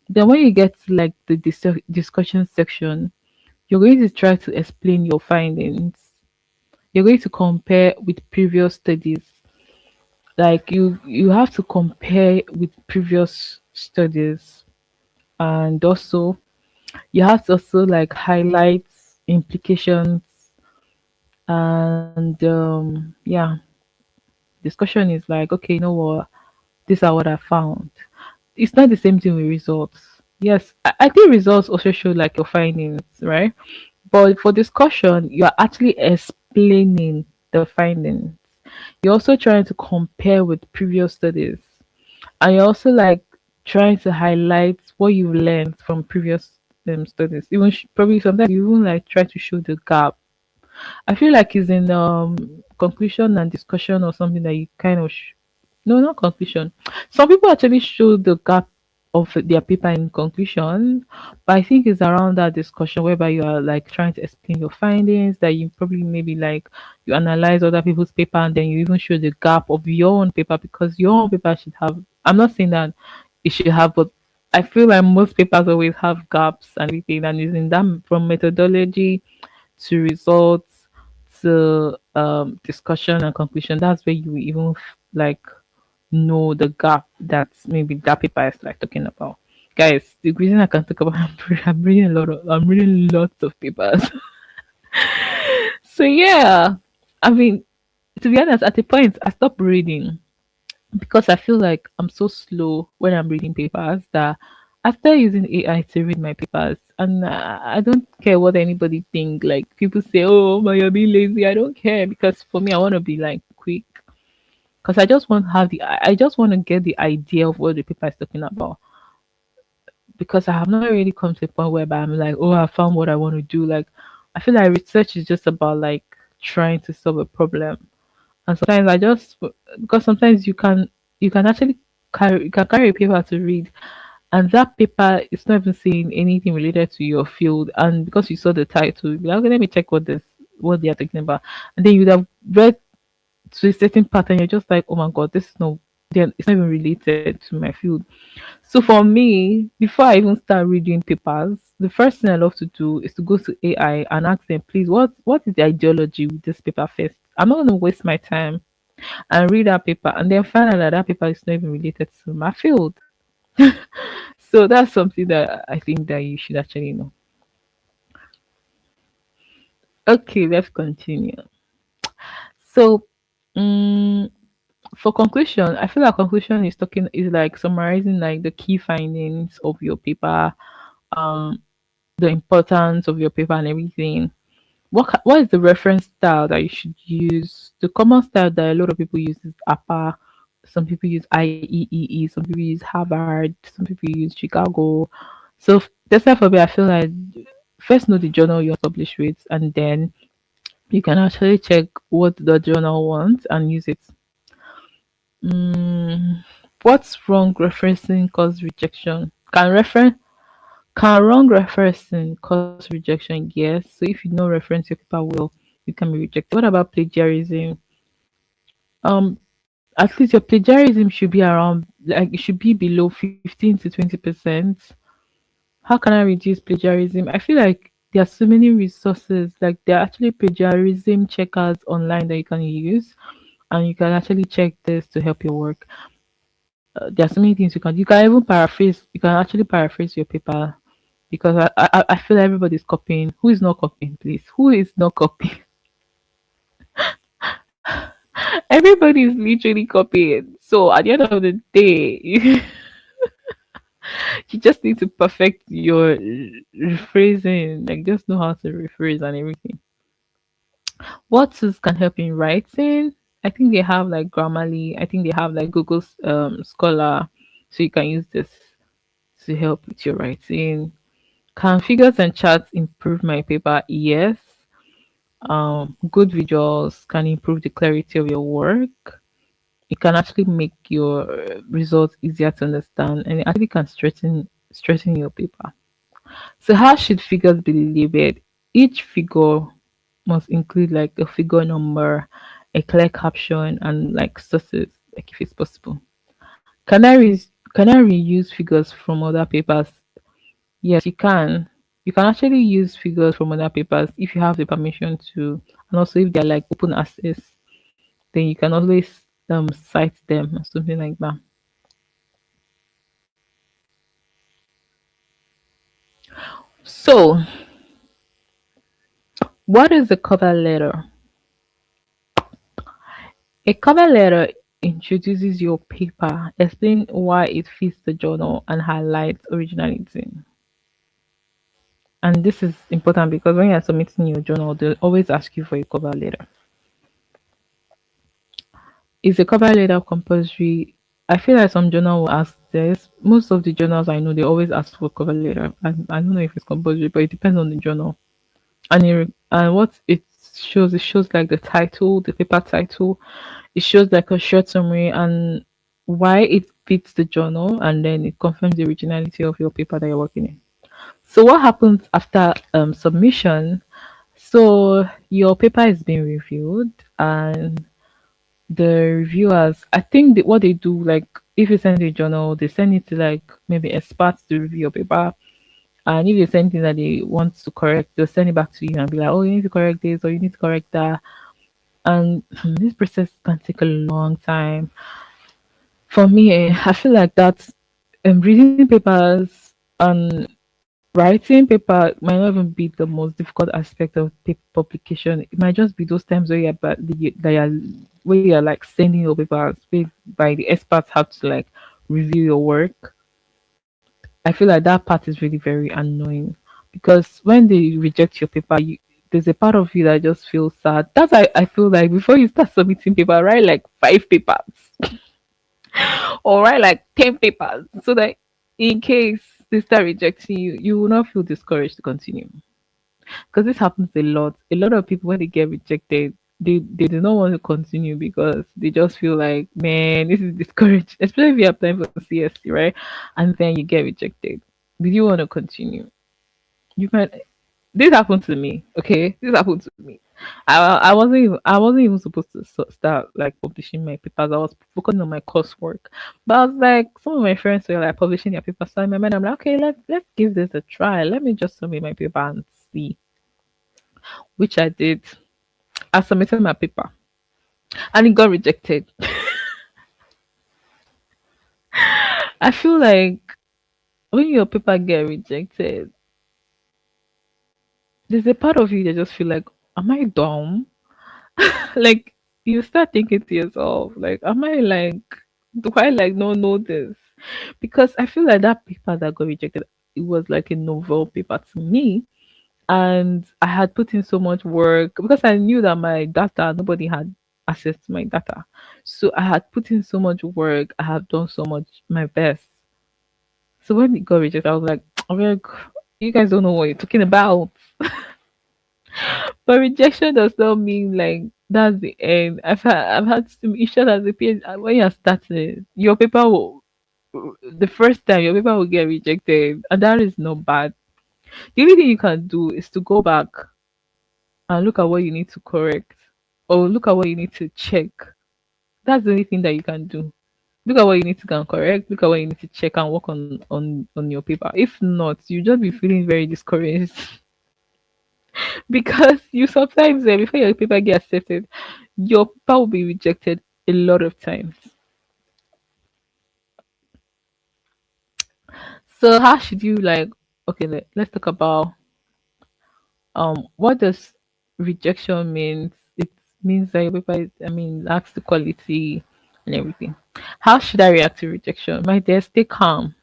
Then when you get to like the discussion section, you're going to try to explain your findings. You're going to compare with previous studies. Like you have to compare with previous studies, and also you have to also like highlight implications, and yeah, discussion is like, okay, you know what, these are what I found. It's not the same thing with results. Yes, I think results also show like your findings, right? But for discussion, you are actually explaining the findings. You're also trying to compare with previous studies, and you're also like trying to highlight what you've learned from previous studies. Even probably sometimes you even like try to show the gap. I feel like it's in conclusion and discussion or something that you kind of no, not conclusion. Some people actually show the gap of their paper in conclusion, but I think it's around that discussion whereby you are like trying to explain your findings, that you probably maybe like you analyze other people's paper and then you even show the gap of your own paper, because your own paper should have, I'm not saying that it should have, but I feel like most papers always have gaps and everything, and using that from methodology to results to discussion and conclusion, that's where you even like know the gap that maybe that paper is like talking about. Guys, the reason I can talk about I'm reading a lot of I'm reading lots of papers. So yeah, I mean, to be honest, at a point I stopped reading because I feel like I'm so slow when I'm reading papers that I started using AI to read my papers, and I don't care what anybody think. Like people say, "Oh, but you're being lazy." I don't care, because for me, I want to be like quick, because I just want to have the I just want to get the idea of what the paper is talking about, because I have not really come to a point whereby I'm like, oh, I found what I want to do. Like I feel like research is just about like trying to solve a problem. And sometimes I just, because sometimes you can actually carry a paper to read, and that paper is not even saying anything related to your field, and because you saw the title, you'll be like, okay, let me check what they are talking about, and then you'd have read to a certain pattern, you're just like, oh my god, this is no, then it's not even related to my field. So for me, before I even start reading papers, the first thing I love to do is to go to AI and ask them, please, what is the ideology with this paper first? I'm not gonna waste my time and read that paper and then find out that that paper is not even related to my field. So that's something that I think that you should actually know. Okay, let's continue. So, um, for conclusion, I feel like conclusion is talking is like summarizing like the key findings of your paper, um, the importance of your paper and everything. What is the reference style that you should use? The common style that a lot of people use is APA. Some people use IEEE. Some people use Harvard. Some people use Chicago. So that's why for me, I feel like first know the journal you're published with, and then you can actually check what the journal wants and use it. Mm, what's wrong referencing cause rejection? Can wrong referencing cause rejection? Yes. So if you don't reference your paper well, you can be rejected. What about plagiarism? At least your plagiarism should be around, like it should be below 15 to 20%. How can I reduce plagiarism? I feel like there are so many resources, like there are actually plagiarism checkers online that you can use, and you can actually check this to help your work. There are so many things you can do. You can even paraphrase. You can actually paraphrase your paper, because I feel everybody's copying. Who is not copying, please? Who is not copying? Everybody is literally copying. So at the end of the day, you You just need to perfect your rephrasing, like just know how to rephrase and everything. What tools can help in writing? I think they have like Grammarly. I think they have like Google Scholar, so you can use this to help with your writing. Can figures and charts improve my paper? Yes. Good visuals can improve the clarity of your work. It can actually make your results easier to understand, and it actually can strengthen your paper. So how should figures be labeled? Each figure must include like a figure number, a clear caption, and like sources, like if it's possible. Can I reuse figures from other papers? Yes, you can. You can actually use figures from other papers if you have the permission to, and also if they're like open access, then you can always cite them or something like that. So, what is a cover letter? A cover letter introduces your paper, explain why it fits the journal, and highlights originality. And this is important because when you're submitting your journal, they'll always ask you for a cover letter. Is a cover letter compulsory? I feel like some journal will ask this. Most of the journals I know, they always ask for cover letter. I don't know if it's compulsory, but it depends on the journal. And what it shows like the title, the paper title. It shows like a short summary and why it fits the journal, and then it confirms the originality of your paper that you're working in. So what happens after submission? So your paper is being reviewed, and the reviewers, I think what they do, like if you send a journal, they send it to like maybe experts to review your paper. And if there's anything that they want to correct, they'll send it back to you and be like, oh, you need to correct this or you need to correct that. And this process can take a long time. For me, I feel like that reading papers and writing paper might not even be the most difficult aspect of paper publication. It might just be those times where where you're like sending your papers where by the experts have to like review your work. I feel like that part is really very annoying because when they reject your paper, there's a part of you that just feels sad. That's why I feel like before you start submitting paper, write like 5 papers or write like 10 papers so that in case they start rejecting you, you will not feel discouraged to continue. Because this happens a lot. A lot of people when they get rejected, they do not want to continue because they just feel like, man, this is discouraged. Especially if you're applying for CSC, right? And then you get rejected. Do you want to continue? You might. This happened to me. Okay, this happened to me. I wasn't even supposed to start like publishing my papers. I was focusing on my coursework, but I was like, some of my friends were like publishing their papers. So in my mind, I'm like, okay, let's give this a try. Let me just submit my paper and see, which I did. I submitted my paper and it got rejected. I feel like when your paper get rejected, there's a part of you that just feel like, am I dumb? Like you start thinking to yourself, like, am I like, do I like not know this? Because I feel like that paper that got rejected, it was like a novel paper to me. And I had put in so much work because I knew that my data, nobody had access to my data. So I had put in so much work. I have done so much my best. So when it got rejected, I was like, I'm like, you guys don't know what you're talking about. But rejection does not mean like that's the end. I've had some issues as a PhD when you're starting, your paper will the first time your paper will get rejected, and that is not bad. The only thing you can do is to go back and look at what you need to correct or look at what you need to check. That's the only thing that you can do. Look at what you need to go and correct, look at what you need to check and work on your paper. If not, you just be feeling very discouraged because you sometimes before your paper get accepted, your paper will be rejected a lot of times. So how should you like okay let's talk about what does rejection means? It means that your paper is, I mean, lacks the quality and everything. How should I react to rejection? My dear, stay calm.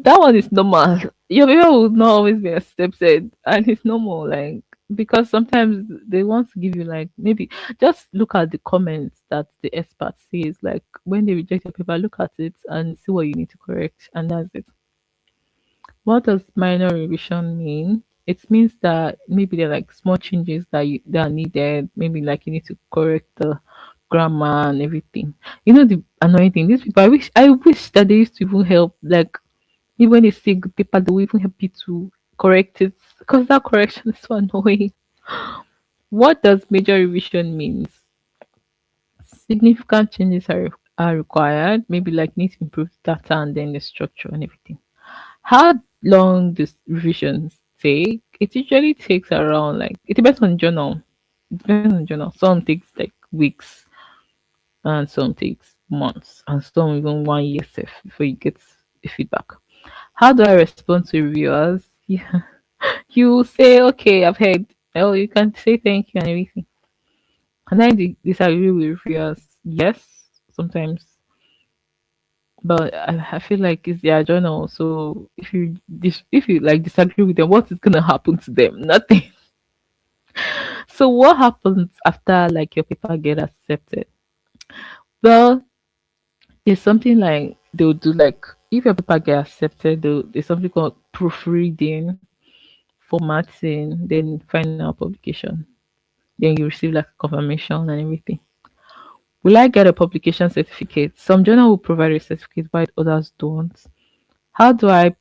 that one is normal. Your paper will not always be accepted, and it's normal. Like because sometimes they want to give you like maybe just look at the comments that the expert says. Like when they reject your paper, look at it and see what you need to correct, and that's it. What does minor revision mean? It means that maybe there are like small changes that are needed. Maybe like you need to correct the grammar and everything. You know the annoying thing. These people, I wish that they used to even help. Like even when they see good paper, they will even help you to correct it because that correction is so annoying. What does major revision means? Significant changes are required. Maybe like need to improve data and then the structure and everything. How long does revisions take? It usually takes around like it depends on the journal. It depends on the journal. Some takes like weeks and some takes months and some even 1 year safe before you get the feedback. How do I respond to reviewers? Yeah. You say, okay, I've heard. Oh, you can say thank you and everything. And then disagree with reviewers. Yes, sometimes. But I feel like it's their journal. So if you like disagree with them, what is gonna happen to them? Nothing. So what happens after like your paper get accepted? Well, there's something like they'll do like if your paper get accepted, there's something called proofreading, formatting, then final publication. Then you receive like a confirmation and everything. Will I get a publication certificate? Some journal will provide a certificate, while others don't. How do I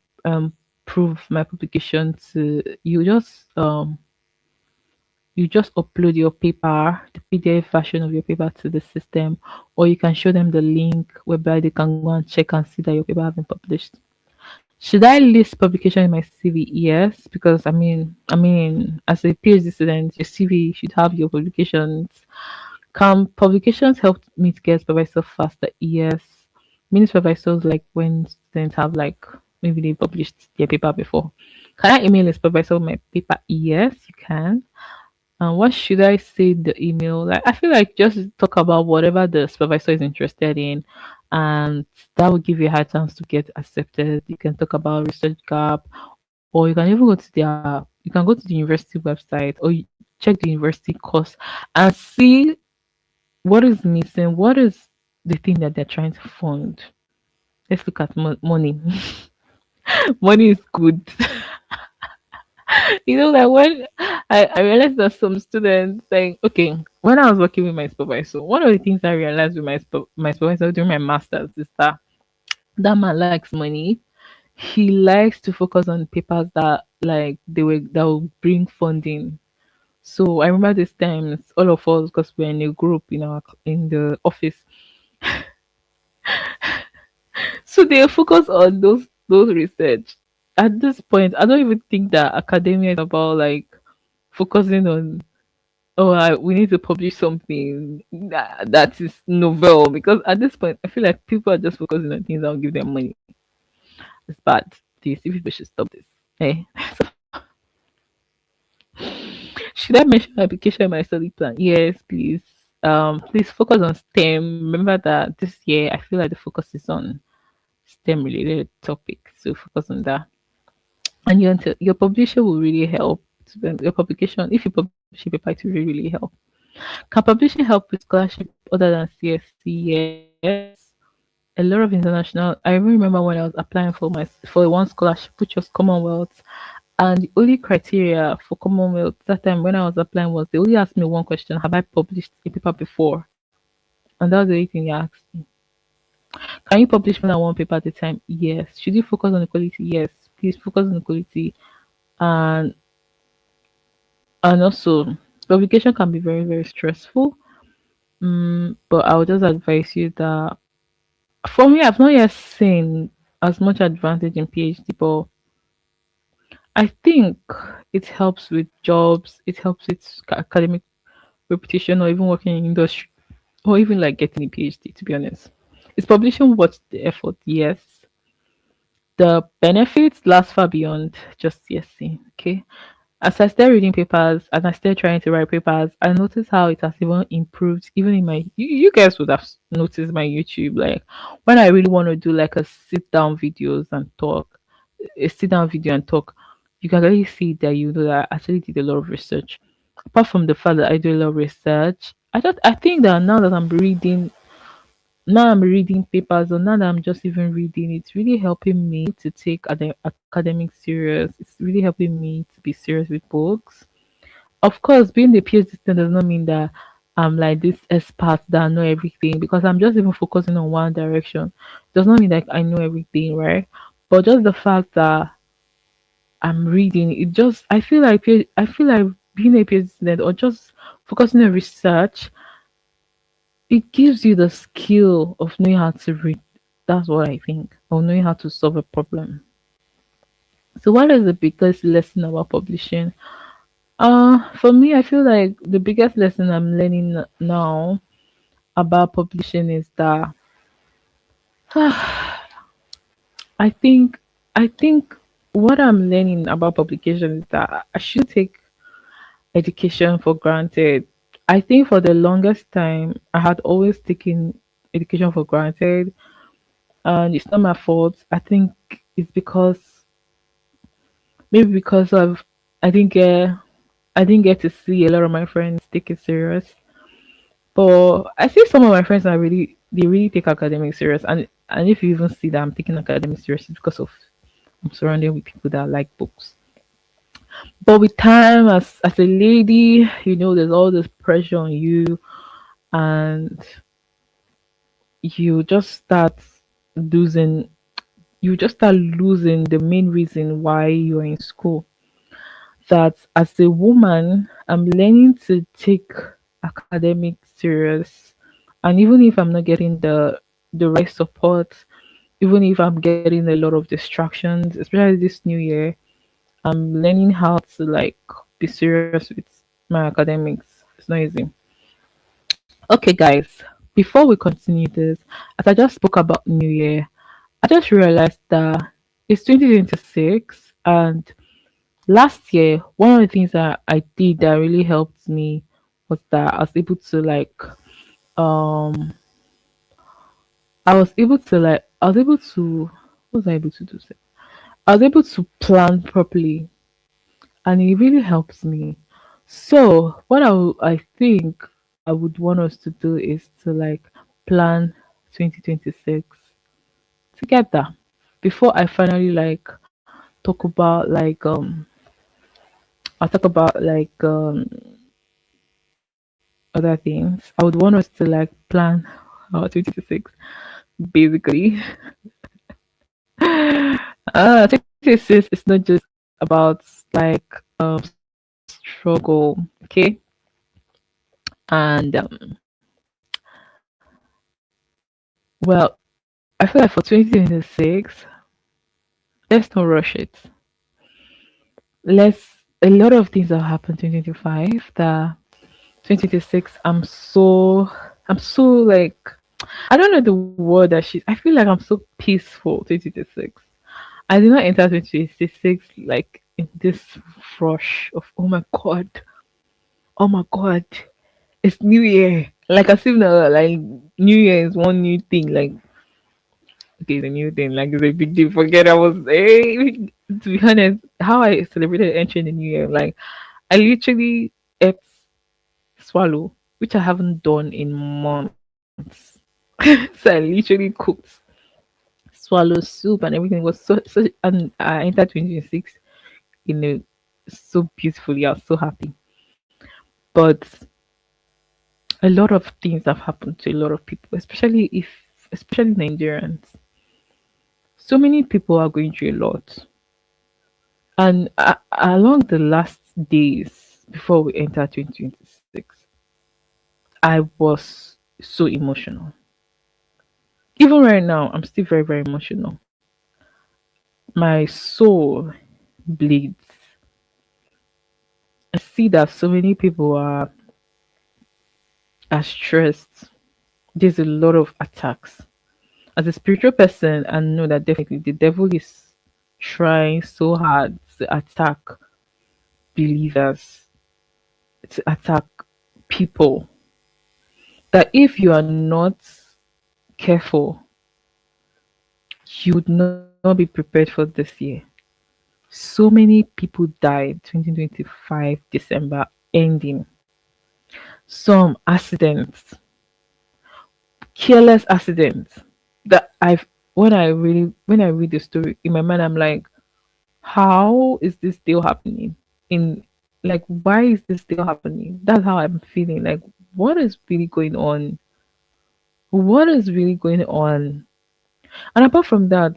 prove my publication to you? Just upload your paper, the PDF version of your paper to the system, or you can show them the link whereby they can go and check and see that your paper has been published. Should I list publication in my CV? Yes, because as a PhD student, your CV should have your publications. Can publications help me to get supervisor faster? Yes. Many supervisors like when students have like maybe they published their paper before. Can I email a supervisor my paper? Yes, you can. And what should I say in the email? Like I feel like just talk about whatever the supervisor is interested in, and that will give you a high chance to get accepted. You can talk about research gap, or you can even go to the university website, or you check the university course and see what is missing. What is the thing that they're trying to fund? Let's look at money. Money is good. Like when I realized that some students like okay, when I was working with my supervisor, one of the things I realized with my supervisor during my masters is that that man likes money. He likes to focus on papers that will bring funding. So I remember this times all of us because we're in a group in the office. So they focus on those research. At this point, I don't even think that academia is about like focusing on we need to publish something that is novel because at this point I feel like people are just focusing on things that will give them money. It's bad. These people should stop this. Hey, should I mention my application in my study plan? Yes, please. Please focus on STEM. Remember that this year I feel like the focus is on STEM related topics. So focus on that. And your publisher will really help. Your publication, if you publish a paper, it will really help. Can publishing help with scholarship other than CSC? Yes. A lot of international. I remember when I was applying for one scholarship, which was Commonwealth, and the only criteria for Commonwealth that time when I was applying was they only asked me one question: Have I published a paper before? And that was the only thing they asked me. Can you publish more than one paper at a time? Yes. Should you focus on the quality? Yes. Please focus on the quality, and also publication can be very very stressful. But I would just advise you that for me, I've not yet seen as much advantage in PhD, but I think it helps with jobs, it helps with academic reputation, or even working in industry, or even like getting a PhD. To be honest, is publishing worth the effort? Yes. The benefits last far beyond just CSC. Okay. As I started reading papers and I started trying to write papers, I noticed how it has even improved. Even in you guys would have noticed my YouTube. Like when I really want to do like a sit down videos and talk, a sit down video and talk, you can really see that you know that I actually did a lot of research. Apart from the fact that I do a lot of research, I think that now I'm reading papers, or now that I'm just even reading, it's really helping me to take academic serious. It's really helping me to be serious with books. Of course, being the PhD student does not mean that I'm like this expert that I know everything, because I'm just even focusing on one direction. Does not mean that I know everything, right? But just the fact that I'm reading, it just I feel like being a PhD student or just focusing on research, it gives you the skill of knowing how to read. That's what I think. Or knowing how to solve a problem. So what is the biggest lesson about publishing? For me, I feel like the biggest lesson I'm learning now about publishing is that I think I think what I'm learning about publication is that I should take education for granted. I think for the longest time I had always taken education for granted, and it's not my fault. I think it's because maybe because of I didn't get I didn't get to see a lot of my friends take it serious. But I see some of my friends are really take academics serious, and if you even see that I'm taking academics serious, it's because of I'm surrounded with people that like books. But with time, as a lady, there's all this pressure on you, and you just start losing you just start losing the main reason why you're in school. That as a woman, I'm learning to take academic serious, and even if I'm not getting the right support, even if I'm getting a lot of distractions, especially this new year, I'm learning how to like be serious with my academics. It's not easy. Okay, guys, before we continue this, as I just spoke about New Year, I just realized that it's 2026, and last year, one of the things that I did that really helped me was that um I was able to what was I able to do? Sef? I was able to plan properly, and it really helps me. So I think I would want us to do is to like plan 2026 together before I finally like talk about I'll talk about other things. I would want us to like plan our 2026 basically. 2026 is not just about like struggle, okay? And well, I feel like for 2026, let's not rush it. Let's A lot of things have happened 2025 that 2026 I'm so like I don't know the word that she I feel like I'm so peaceful 2026. I did not enter 2026 like in this rush of oh my god, it's New Year. Like as if now like New Year is one new thing. Like okay, the new thing, like it's a big deal. Forget I was to be honest, how I celebrated entering the New Year, like I literally ate swallow, which I haven't done in months. So I literally cooked swallow soup and everything was so and I entered 2026 in a so beautifully. I was so happy. But a lot of things have happened to a lot of people, especially Nigerians. So many people are going through a lot. And along the last days before we enter 2026, I was so emotional. Even right now, I'm still very, very emotional. My soul bleeds. I see that so many people are stressed. There's a lot of attacks. As a spiritual person, I know that definitely the devil is trying so hard to attack believers, to attack people. That if you are not careful, you would not be prepared for this year. So many people died 2025 December ending. Some accidents, careless accidents that I've when I read the story in my mind, I'm like, how is this still happening? In like, why is this still happening? That's how I'm feeling. Like, what is really going on? What is really going on? And apart from the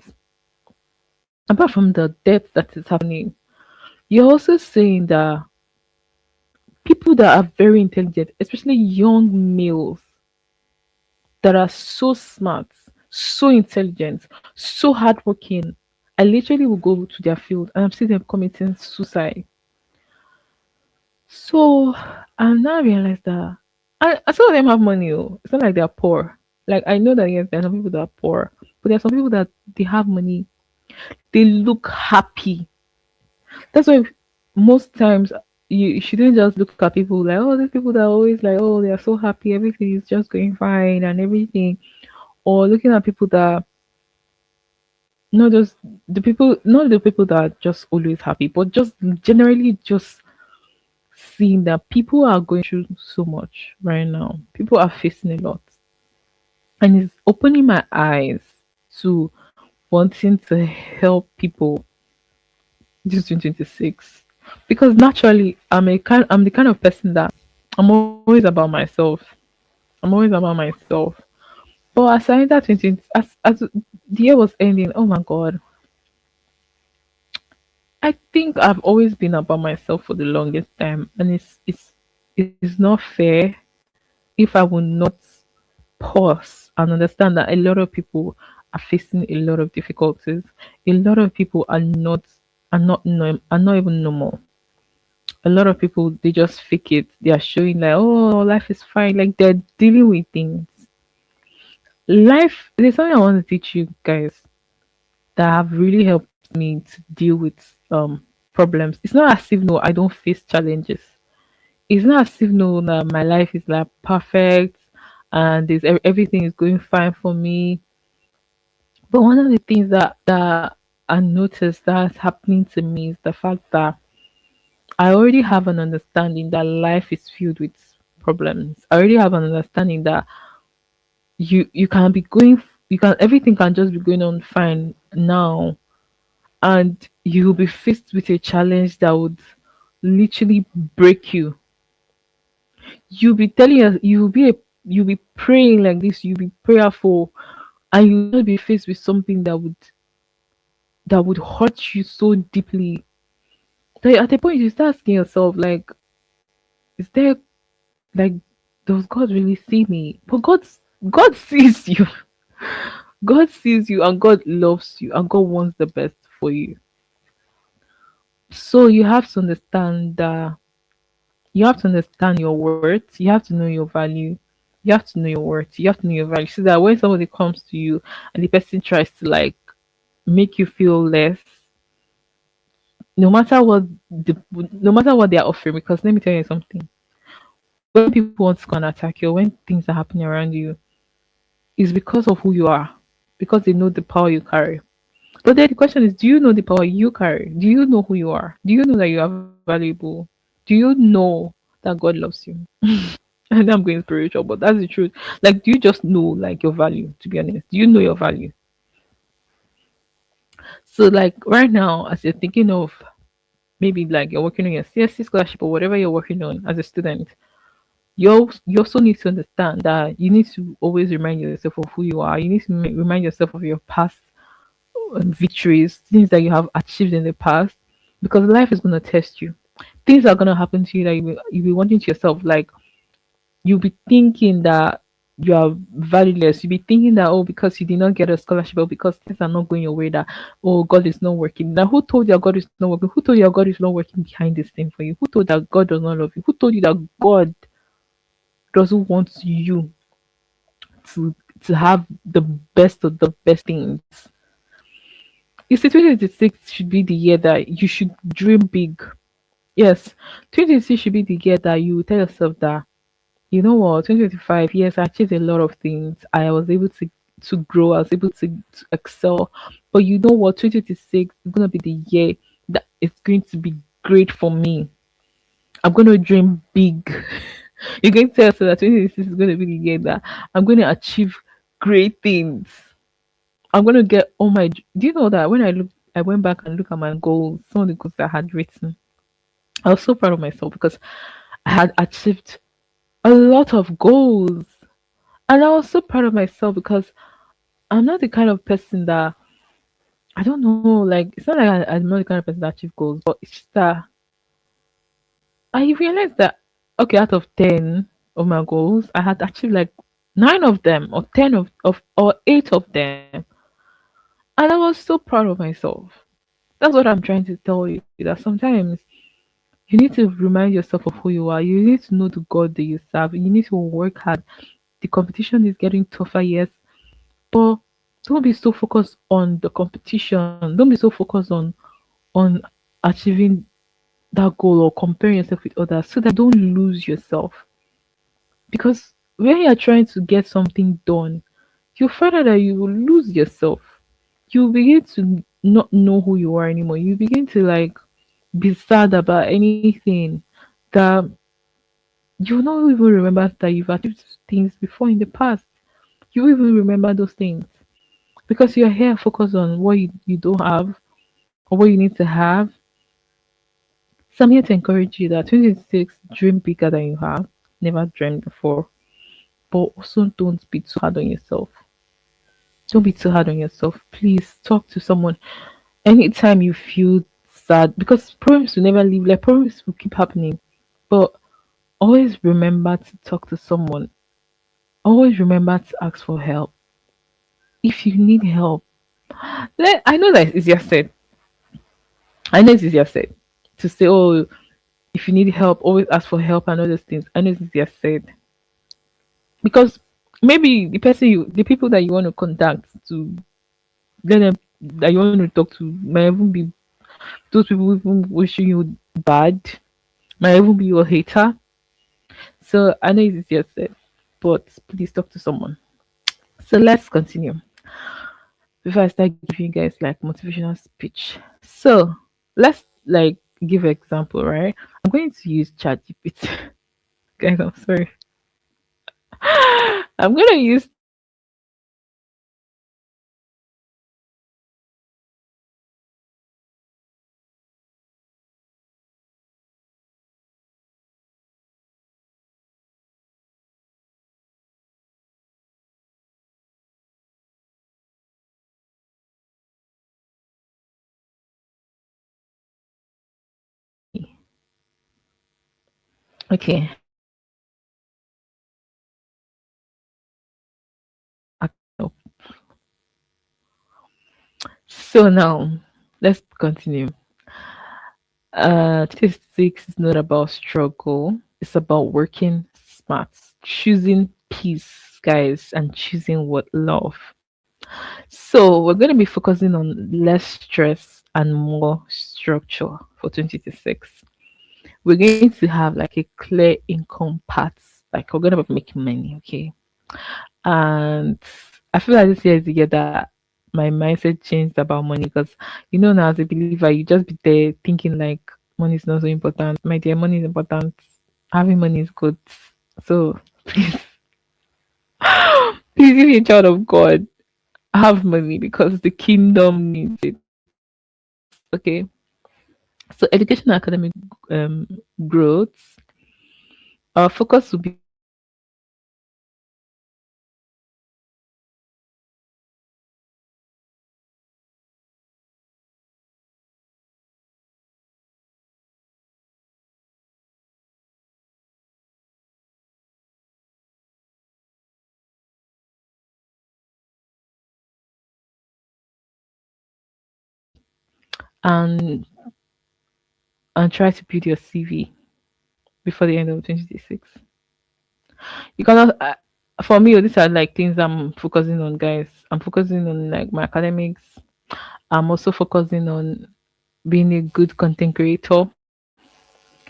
death that is happening, you're also saying that people that are very intelligent, especially young males that are so smart, so intelligent, so hardworking. I literally will go to their field and I'm seeing them committing suicide. So I now realize that some of them have money. Oh. It's not like they're poor. Like I know that yes, there are some people that are poor, but there are some people that they have money. They look happy. That's why most times you shouldn't just look at people like, oh, these people that are always like, oh, they are so happy, everything is just going fine and everything. Or looking at people that not the people that are just always happy, but just generally just seeing that people are going through so much right now. People are facing a lot. And it's opening my eyes to wanting to help people this 2026. Because naturally I'm the kind of person that I'm always about myself. I'm always about myself. But as I entered 20 as the year was ending, oh my god, I think I've always been about myself for the longest time, and it's not fair if I will not pause and understand that a lot of people are facing a lot of difficulties. A lot of people are not even normal. A lot of people they just fake it. They are showing like, oh, life is fine. Like they're dealing with things. Life. There's something I want to teach you guys that have really helped me to deal with problems. It's not as if no, I don't face challenges. It's not as if no, that my life is like perfect and everything is going fine for me. But one of the things that I noticed that's happening to me is the fact that I already have an understanding that life is filled with problems. I already have an understanding that you can be going you can everything can just be going on fine now and you'll be faced with a challenge that would literally break you. You'll be telling us you'll be praying like this, you'll be prayerful, and you'll just be faced with something that would hurt you so deeply. That at a point you start asking yourself, like, is there like does God really see me? But God sees you. God sees you and God loves you and God wants the best for you. So you have to understand that you have to understand your worth. You have to know your value. You have to know your worth. You have to know your value. So that when somebody comes to you and the person tries to like make you feel less, no matter what no matter what they are offering, because let me tell you something. When people want to come and attack you, when things are happening around you, it's because of who you are. Because they know the power you carry. But then the question is, do you know the power you carry? Do you know who you are? Do you know that you are valuable? Do you know that God loves you? And I'm going spiritual, but that's the truth. Like, do you just know like your value? To be honest, do you know your value? So, like right now, as you're thinking of maybe like you're working on your CSC scholarship or whatever you're working on as a student, you also need to understand that you need to always remind yourself of who you are. You need to remind yourself of your past victories, things that you have achieved in the past, because life is going to test you. Things are going to happen to you that you'll be wanting to yourself, like you'll be thinking that you are valueless. You'll be thinking that, oh, because you did not get a scholarship or because things are not going your way, that, oh, God is not working. Now, who told you God is not working? Who told you God is not working behind this thing for you? Who told that God does not love you? Who told you that God doesn't want you to have the best of the best things? You see, 2026 should be the year that you should dream big. Yes, 2026 should be the year that you tell yourself that, you know what, 2025, yes, I achieved a lot of things. I was able to to grow. I was able to excel. But you know what? 2026 is gonna be the year that it's going to be great for me. I'm gonna dream big. You can tell so that 2026 is gonna be the year that I'm gonna achieve great things. I'm gonna get all my. Do you know that when I went back and look at my goals, some of the goals that I had written, I was so proud of myself because I had achieved a lot of goals. And I was so proud of myself because I'm not the kind of person that I don't know, like it's not like I'm not the kind of person that achieve goals, but it's just that I realized that okay, out of 10 of my goals, I had achieved like 9 of them or 10 of or 8 of them. And I was so proud of myself. That's what I'm trying to tell you that sometimes you need to remind yourself of who you are. You need to know the God that you serve. You need to work hard. The competition is getting tougher, yes, but don't be so focused on the competition. Don't be so focused on achieving that goal or comparing yourself with others so that you don't lose yourself. Because when you're trying to get something done, you find out that you will lose yourself. You begin to not know who you are anymore. You begin to like be sad about anything that you don't even remember that you've achieved things before in the past. You even remember those things because you're here focused on what you don't have or what you need to have. So I'm here to encourage you that 2026 dream bigger than you have never dreamed before. But also don't be too hard on yourself. Don't be too hard on yourself. Please talk to someone anytime you feel sad because problems will never leave. Like problems will keep happening. But always remember to talk to someone. Always remember to ask for help. If you need help, I know that it's easier said. I know it's easier said to say, oh, if you need help, always ask for help and all those things. I know it's easier said because maybe the people that you want to contact to let them that you want to talk to might even be those people even wishing you bad, might even be your hater. So I know it's easier said, but please talk to someone. So let's continue before I start giving you guys like motivational speech. So let's like give an example, right? I'm going to use ChatGPT. Guys, I'm sorry. I'm gonna use ChatGPT Okay. So now let's continue. 26 is not about struggle. It's about working smart, choosing peace, guys, and choosing what love. So we're going to be focusing on less stress and more structure for 2026. We're going to have like a clear income path. Like we're going to be making money, okay? And I feel like this year is the year that my mindset changed about money because now as a believer, you just be there thinking like money is not so important. My dear, money is important. Having money is good. So please, please, if you're a child of God, have money because the kingdom needs it. Okay. So education and academic growth. Our focus will be on improving skills, confidence, and try to build your CV before the end of 2026. You cannot. For me, these are like things I'm focusing on, guys. I'm focusing on like my academics. I'm also focusing on being a good content creator.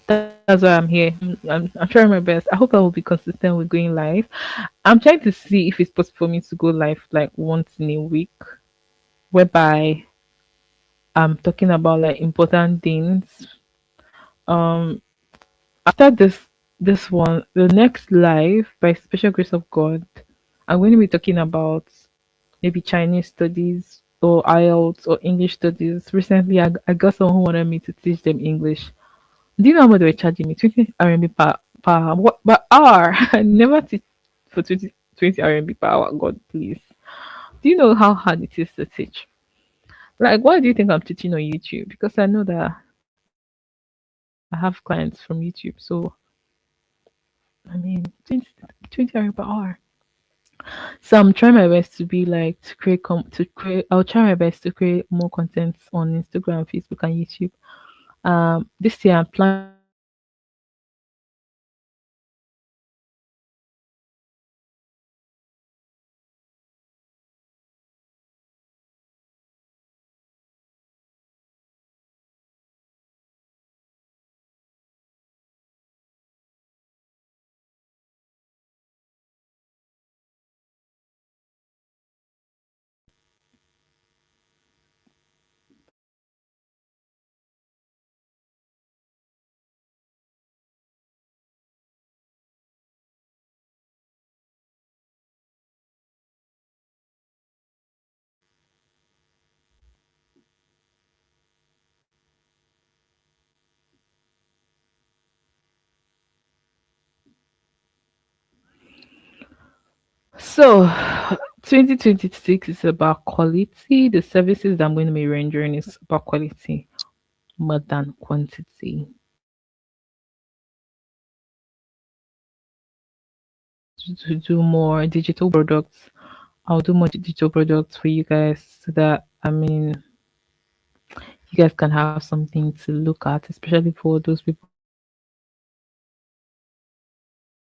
That's why I'm here. I'm trying my best. I hope I will be consistent with going live. I'm trying to see if it's possible for me to go live like once in a week, whereby I'm talking about like important things. Um, After this one, the next live, by special grace of God, I'm going to be talking about maybe Chinese studies or IELTS or English studies. Recently, I got someone who wanted me to teach them English. Do you know how much they were charging me? 20 RMB per what per hour. I never teach for 20 RMB per hour. God, please. Do you know how hard it is to teach? Like, why do you think I'm teaching on YouTube? Because I know that I have clients from YouTube. So, I mean, 20 RMB per hour. So I'm trying my best to be like I'll try my best to create more content on Instagram, Facebook, and YouTube. This year I'm planning to like so 2026 is about quality. The services that I'm going to be rendering is about quality more than quantity. To do more digital products. I'll do more digital products for you guys so that you guys can have something to look at, especially for those people who are interested in digital products.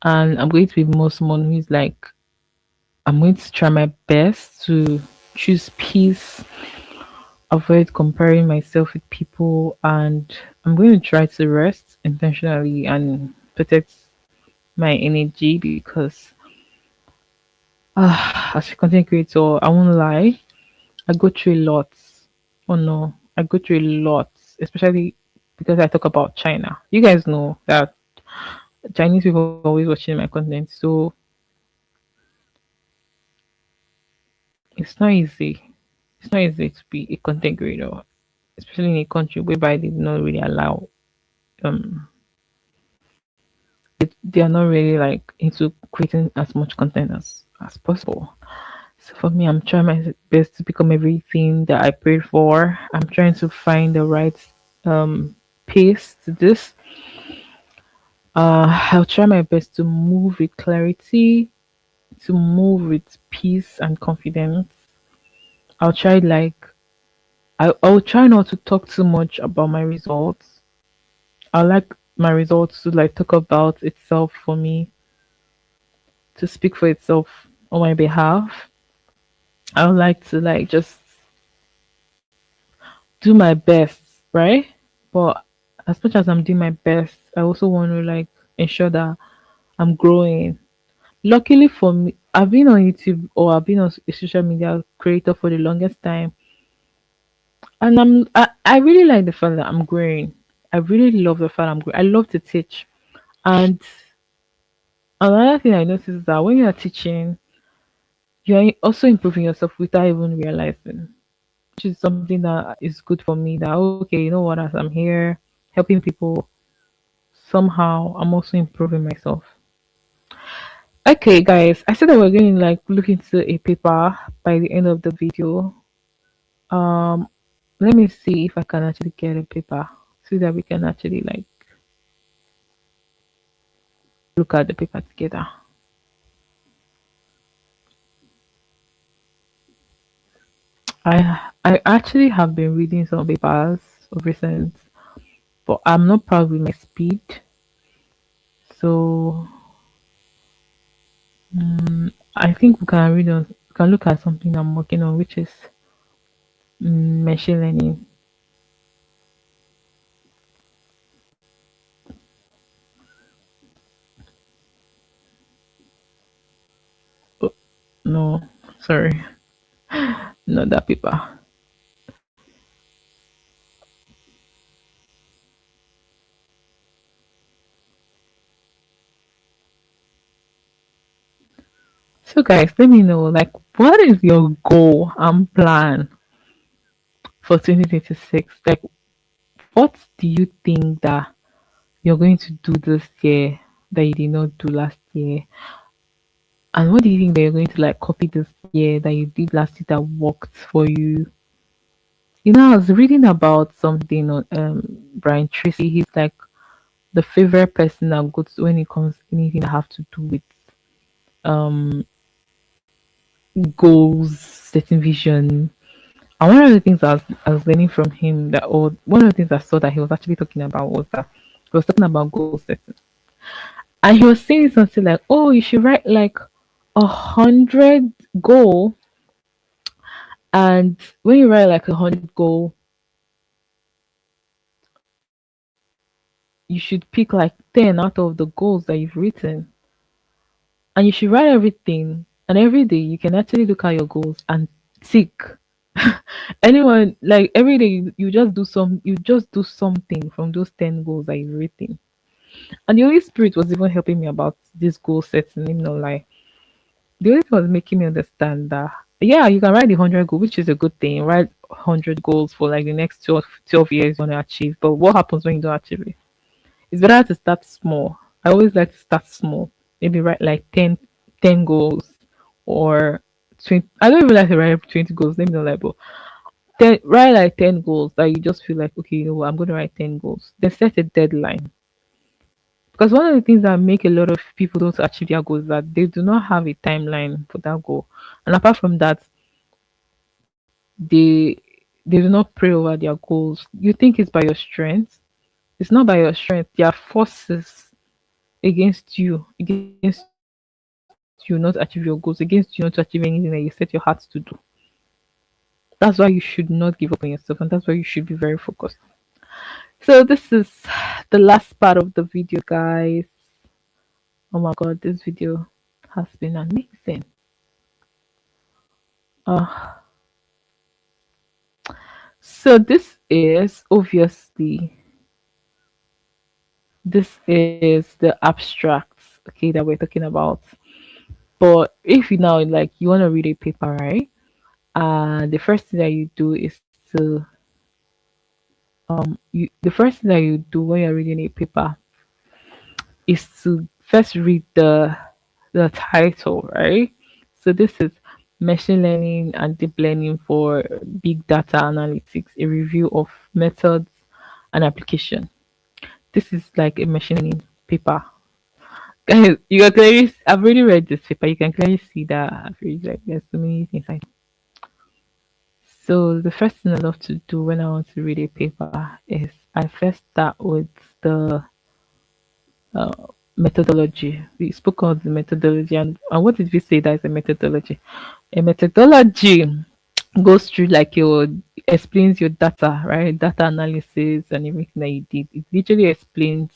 And I'm going to be more someone who's like, I'm going to try my best to choose peace, avoid comparing myself with people, and I'm going to try to rest intentionally and protect my energy because as a content creator, I won't lie, I go through a lot. Oh no, I go through a lot, especially because I talk about China. You guys know that Chinese people are always watching my content, so it's not easy. It's not easy to be a content creator, especially in a country whereby they do not really allow um they are not really like into creating as much content as possible. So for me, I'm trying my best to become everything that I prayed for. I'm trying to find the right um pace to this. I'll try my best to move with clarity, to move with peace and confidence. I'll try like I'll try not to talk too much about my results. I like my results to like talk about itself for me, to speak for itself on my behalf. I would like to like just do my best, right? But as much as I'm doing my best, I also want to like ensure that I'm growing. Luckily for me, I've been on YouTube or I've been on a social media creator for the longest time, and I really like the fact that I'm growing. I really love the fact I'm growing. I love to teach, and another thing I noticed is that when you're teaching, you're also improving yourself without even realizing, which is something that is good for me. That okay, you know what? As I'm here helping people, somehow I'm also improving myself. Okay, guys, I said that we're going to like look into a paper by the end of the video. Um, Let me see if I can actually get a paper so that we can actually like look at the paper together. I actually have been reading some papers of recent, but I'm not proud with my speed. So I think we can look at something I'm working on, which is machine learning. Sorry, not that paper. So guys, let me know like what is your goal and plan for 2026? Like what do you think that you're going to do this year that you did not do last year? And what do you think that you're going to like copy this year that you did last year that worked for you? You know, I was reading about something on Brian Tracy. He's like the favorite person that goes when it comes anything that have to do with um goals, setting vision. And one of the things I was learning from him that or one of the things I saw that he was actually talking about was that he was talking about goal setting. And he was saying something like, oh, you should write like 100 goal, and when you write like 100 goal, you should pick like 10 out of the goals that you've written, and you should write everything. And every day you can actually look at your goals and tick. Anyone like every day you just do something from those 10 goals that you've written. And the Holy Spirit was even helping me about this goal setting, you know, like the Holy Spirit was making me understand that yeah, you can write the 100 goal, which is a good thing. Write 100 goals for like the next 12 years you want to achieve. But what happens when you don't achieve it? It's better to start small. I always like to start small. Maybe write like 10 goals or 20. I don't even like to write 20 goals. Let me know like, but 10, write like 10 goals that you just feel like, okay, you know what, I'm going to write 10 goals. Then set a deadline. Because one of the things that make a lot of people don't achieve their goals is that they do not have a timeline for that goal. And apart from that, they they do not pray over their goals. You think it's by your strength. It's not by your strength. There are forces against you not to achieve your goals, against you not to achieve anything that you set your heart to do. That's why you should not give up on yourself, and that's why you should be very focused. So this is the last part of the video, guys. Oh my god, this video has been amazing. Uh, so this is the abstracts, okay, that we're talking about. But if you now like you want to read a paper, right? The first thing that you do is to the first thing that you do when you're reading a paper is to first read the title, right? So this is machine learning and deep learning for big data analytics, a review of methods and application. This is like a machine learning paper. Guys, you can clearly I've already read this paper. You can clearly see that I've read like there's so many things I so the first thing I love to do when I want to read a paper is I first start with the uh, methodology. We spoke of the methodology, and what did we say that is a methodology? A methodology goes through like your explains your data, right? Data analysis and everything that you did. It literally explains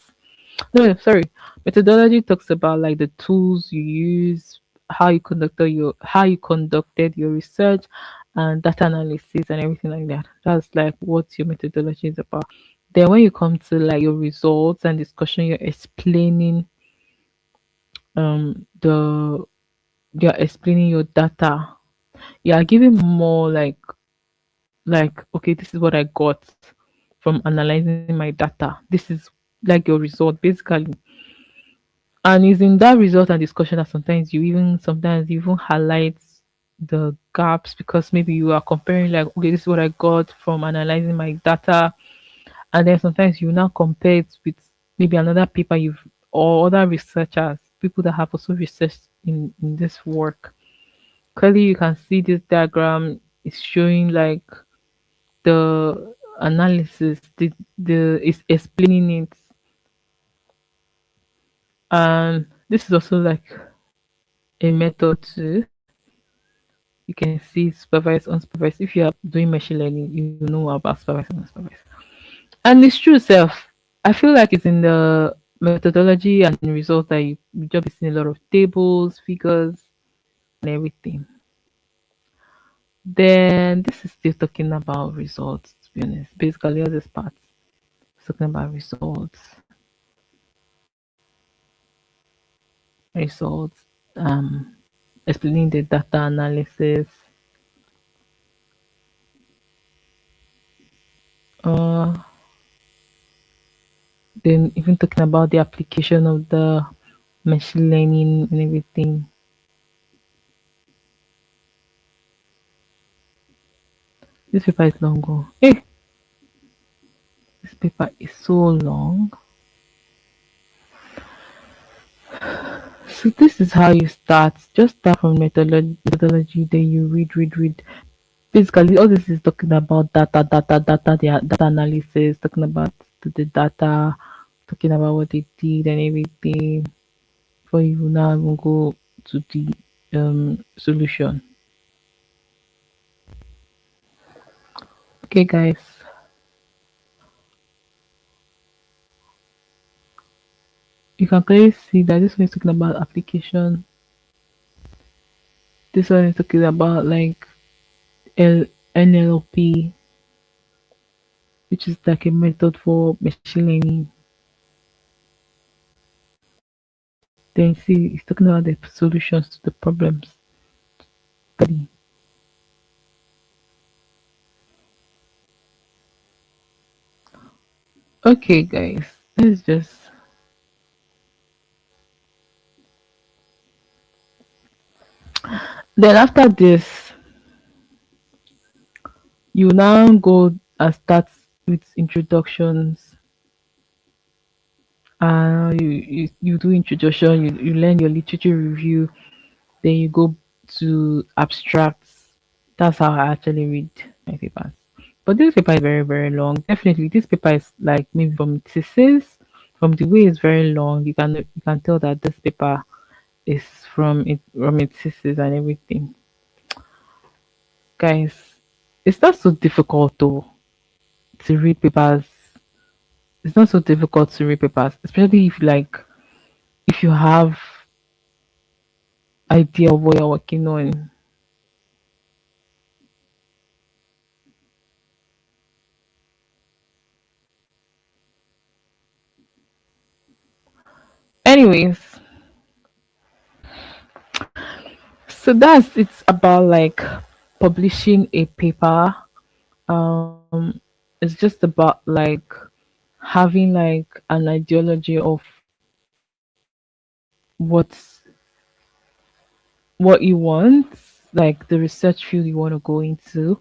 no, sorry. Methodology talks about like the tools you use, how you conducted your research and data analysis and everything like that. That's like what your methodology is about. Then when you come to like your results and discussion, the you're explaining your data. You are giving more like okay, this is what I got from analyzing my data. This is like your result basically. And it's in that result and discussion that sometimes you even highlight the gaps because maybe you are comparing like okay, this is what I got from analyzing my data, and then sometimes you now compare it with maybe another paper you've or other researchers, people that have also researched in this work. Clearly you can see this diagram is showing like the analysis, the is explaining it, and this is also like a method too. You can see supervised, unsupervised. If you are doing machine learning, you know about supervised and unsupervised. And it's true, self. I feel like it's in the methodology and results that you just be seeing a lot of tables, figures, and everything. Then this is still talking about results, to be honest. Basically, all this part is talking about results. Results, explaining the data analysis, uh, then even talking about the application of the machine learning and everything. This paper is long. Oh. Hey, this paper is so long. So this is how you start. Just start from methodology, then you read. Basically, all this is talking about data analysis, talking about the data, talking about what they did and everything. Before you now even go to the solution. Okay, guys, you can clearly see that this one is talking about application. This one is talking about like L- NLP, which is like a method for machine learning. Then see, it's talking about the solutions to the problems. Study. Okay, guys, let's just. Then after this, you now go and start with introductions. You do introduction. You learn your literature review. Then you go to abstracts. That's how I actually read my papers. But this paper is very, very long. Definitely, this paper is like maybe from thesis. From the way it's very long, you can tell that this paper is from its thesis and everything. Guys, it's not so difficult though to read papers. It's not so difficult to read papers, especially if you have idea of what you're working on. Anyways, so that's it's about like publishing a paper. It's just about like having like an ideology of what's what you want, like the research field you want to go into,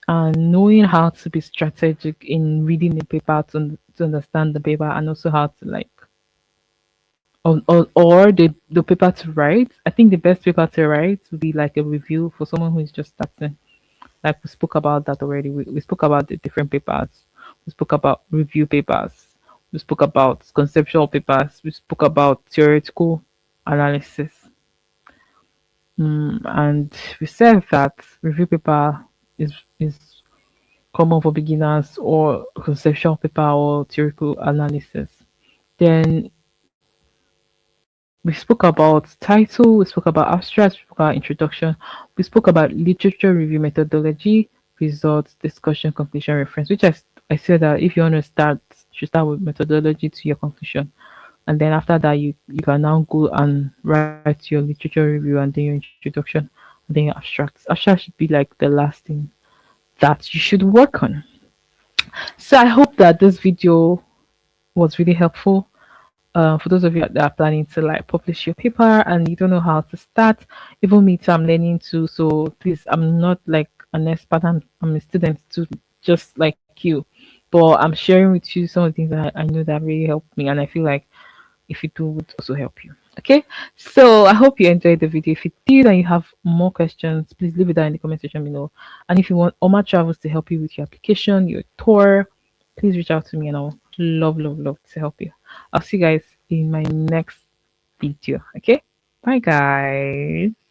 and knowing how to be strategic in reading the paper to understand the paper, and also how to like or the paper to write. I think the best paper to write would be like a review for someone who is just starting. Like we spoke about that already. We spoke about the different papers. We spoke about review papers. We spoke about conceptual papers. We spoke about theoretical analysis. And we said that review paper is common for beginners or conceptual paper or theoretical analysis. Then we spoke about title, we spoke about abstract, we spoke about introduction, we spoke about literature review methodology, results, discussion, conclusion, reference, which I said that if you want to start, you should start with methodology to your conclusion. And then after that, you can now go and write your literature review and then your introduction and then your abstracts. Abstract should be like the last thing that you should work on. So I hope that this video was really helpful. For those of you that are planning to like publish your paper and you don't know how to start, even me too, I'm learning too. So please, I'm not like an expert. I'm a student too, just like you. But I'm sharing with you some of the things that I know that really helped me, and I feel like if you do would also help you. Okay, so I hope you enjoyed the video. If you did and you have more questions, please leave it down in the comment section below. And if you want Ormah Travels to help you with your application, your tour, please reach out to me and I'll love to help you. I'll see you guys in my next video. Okay, bye guys.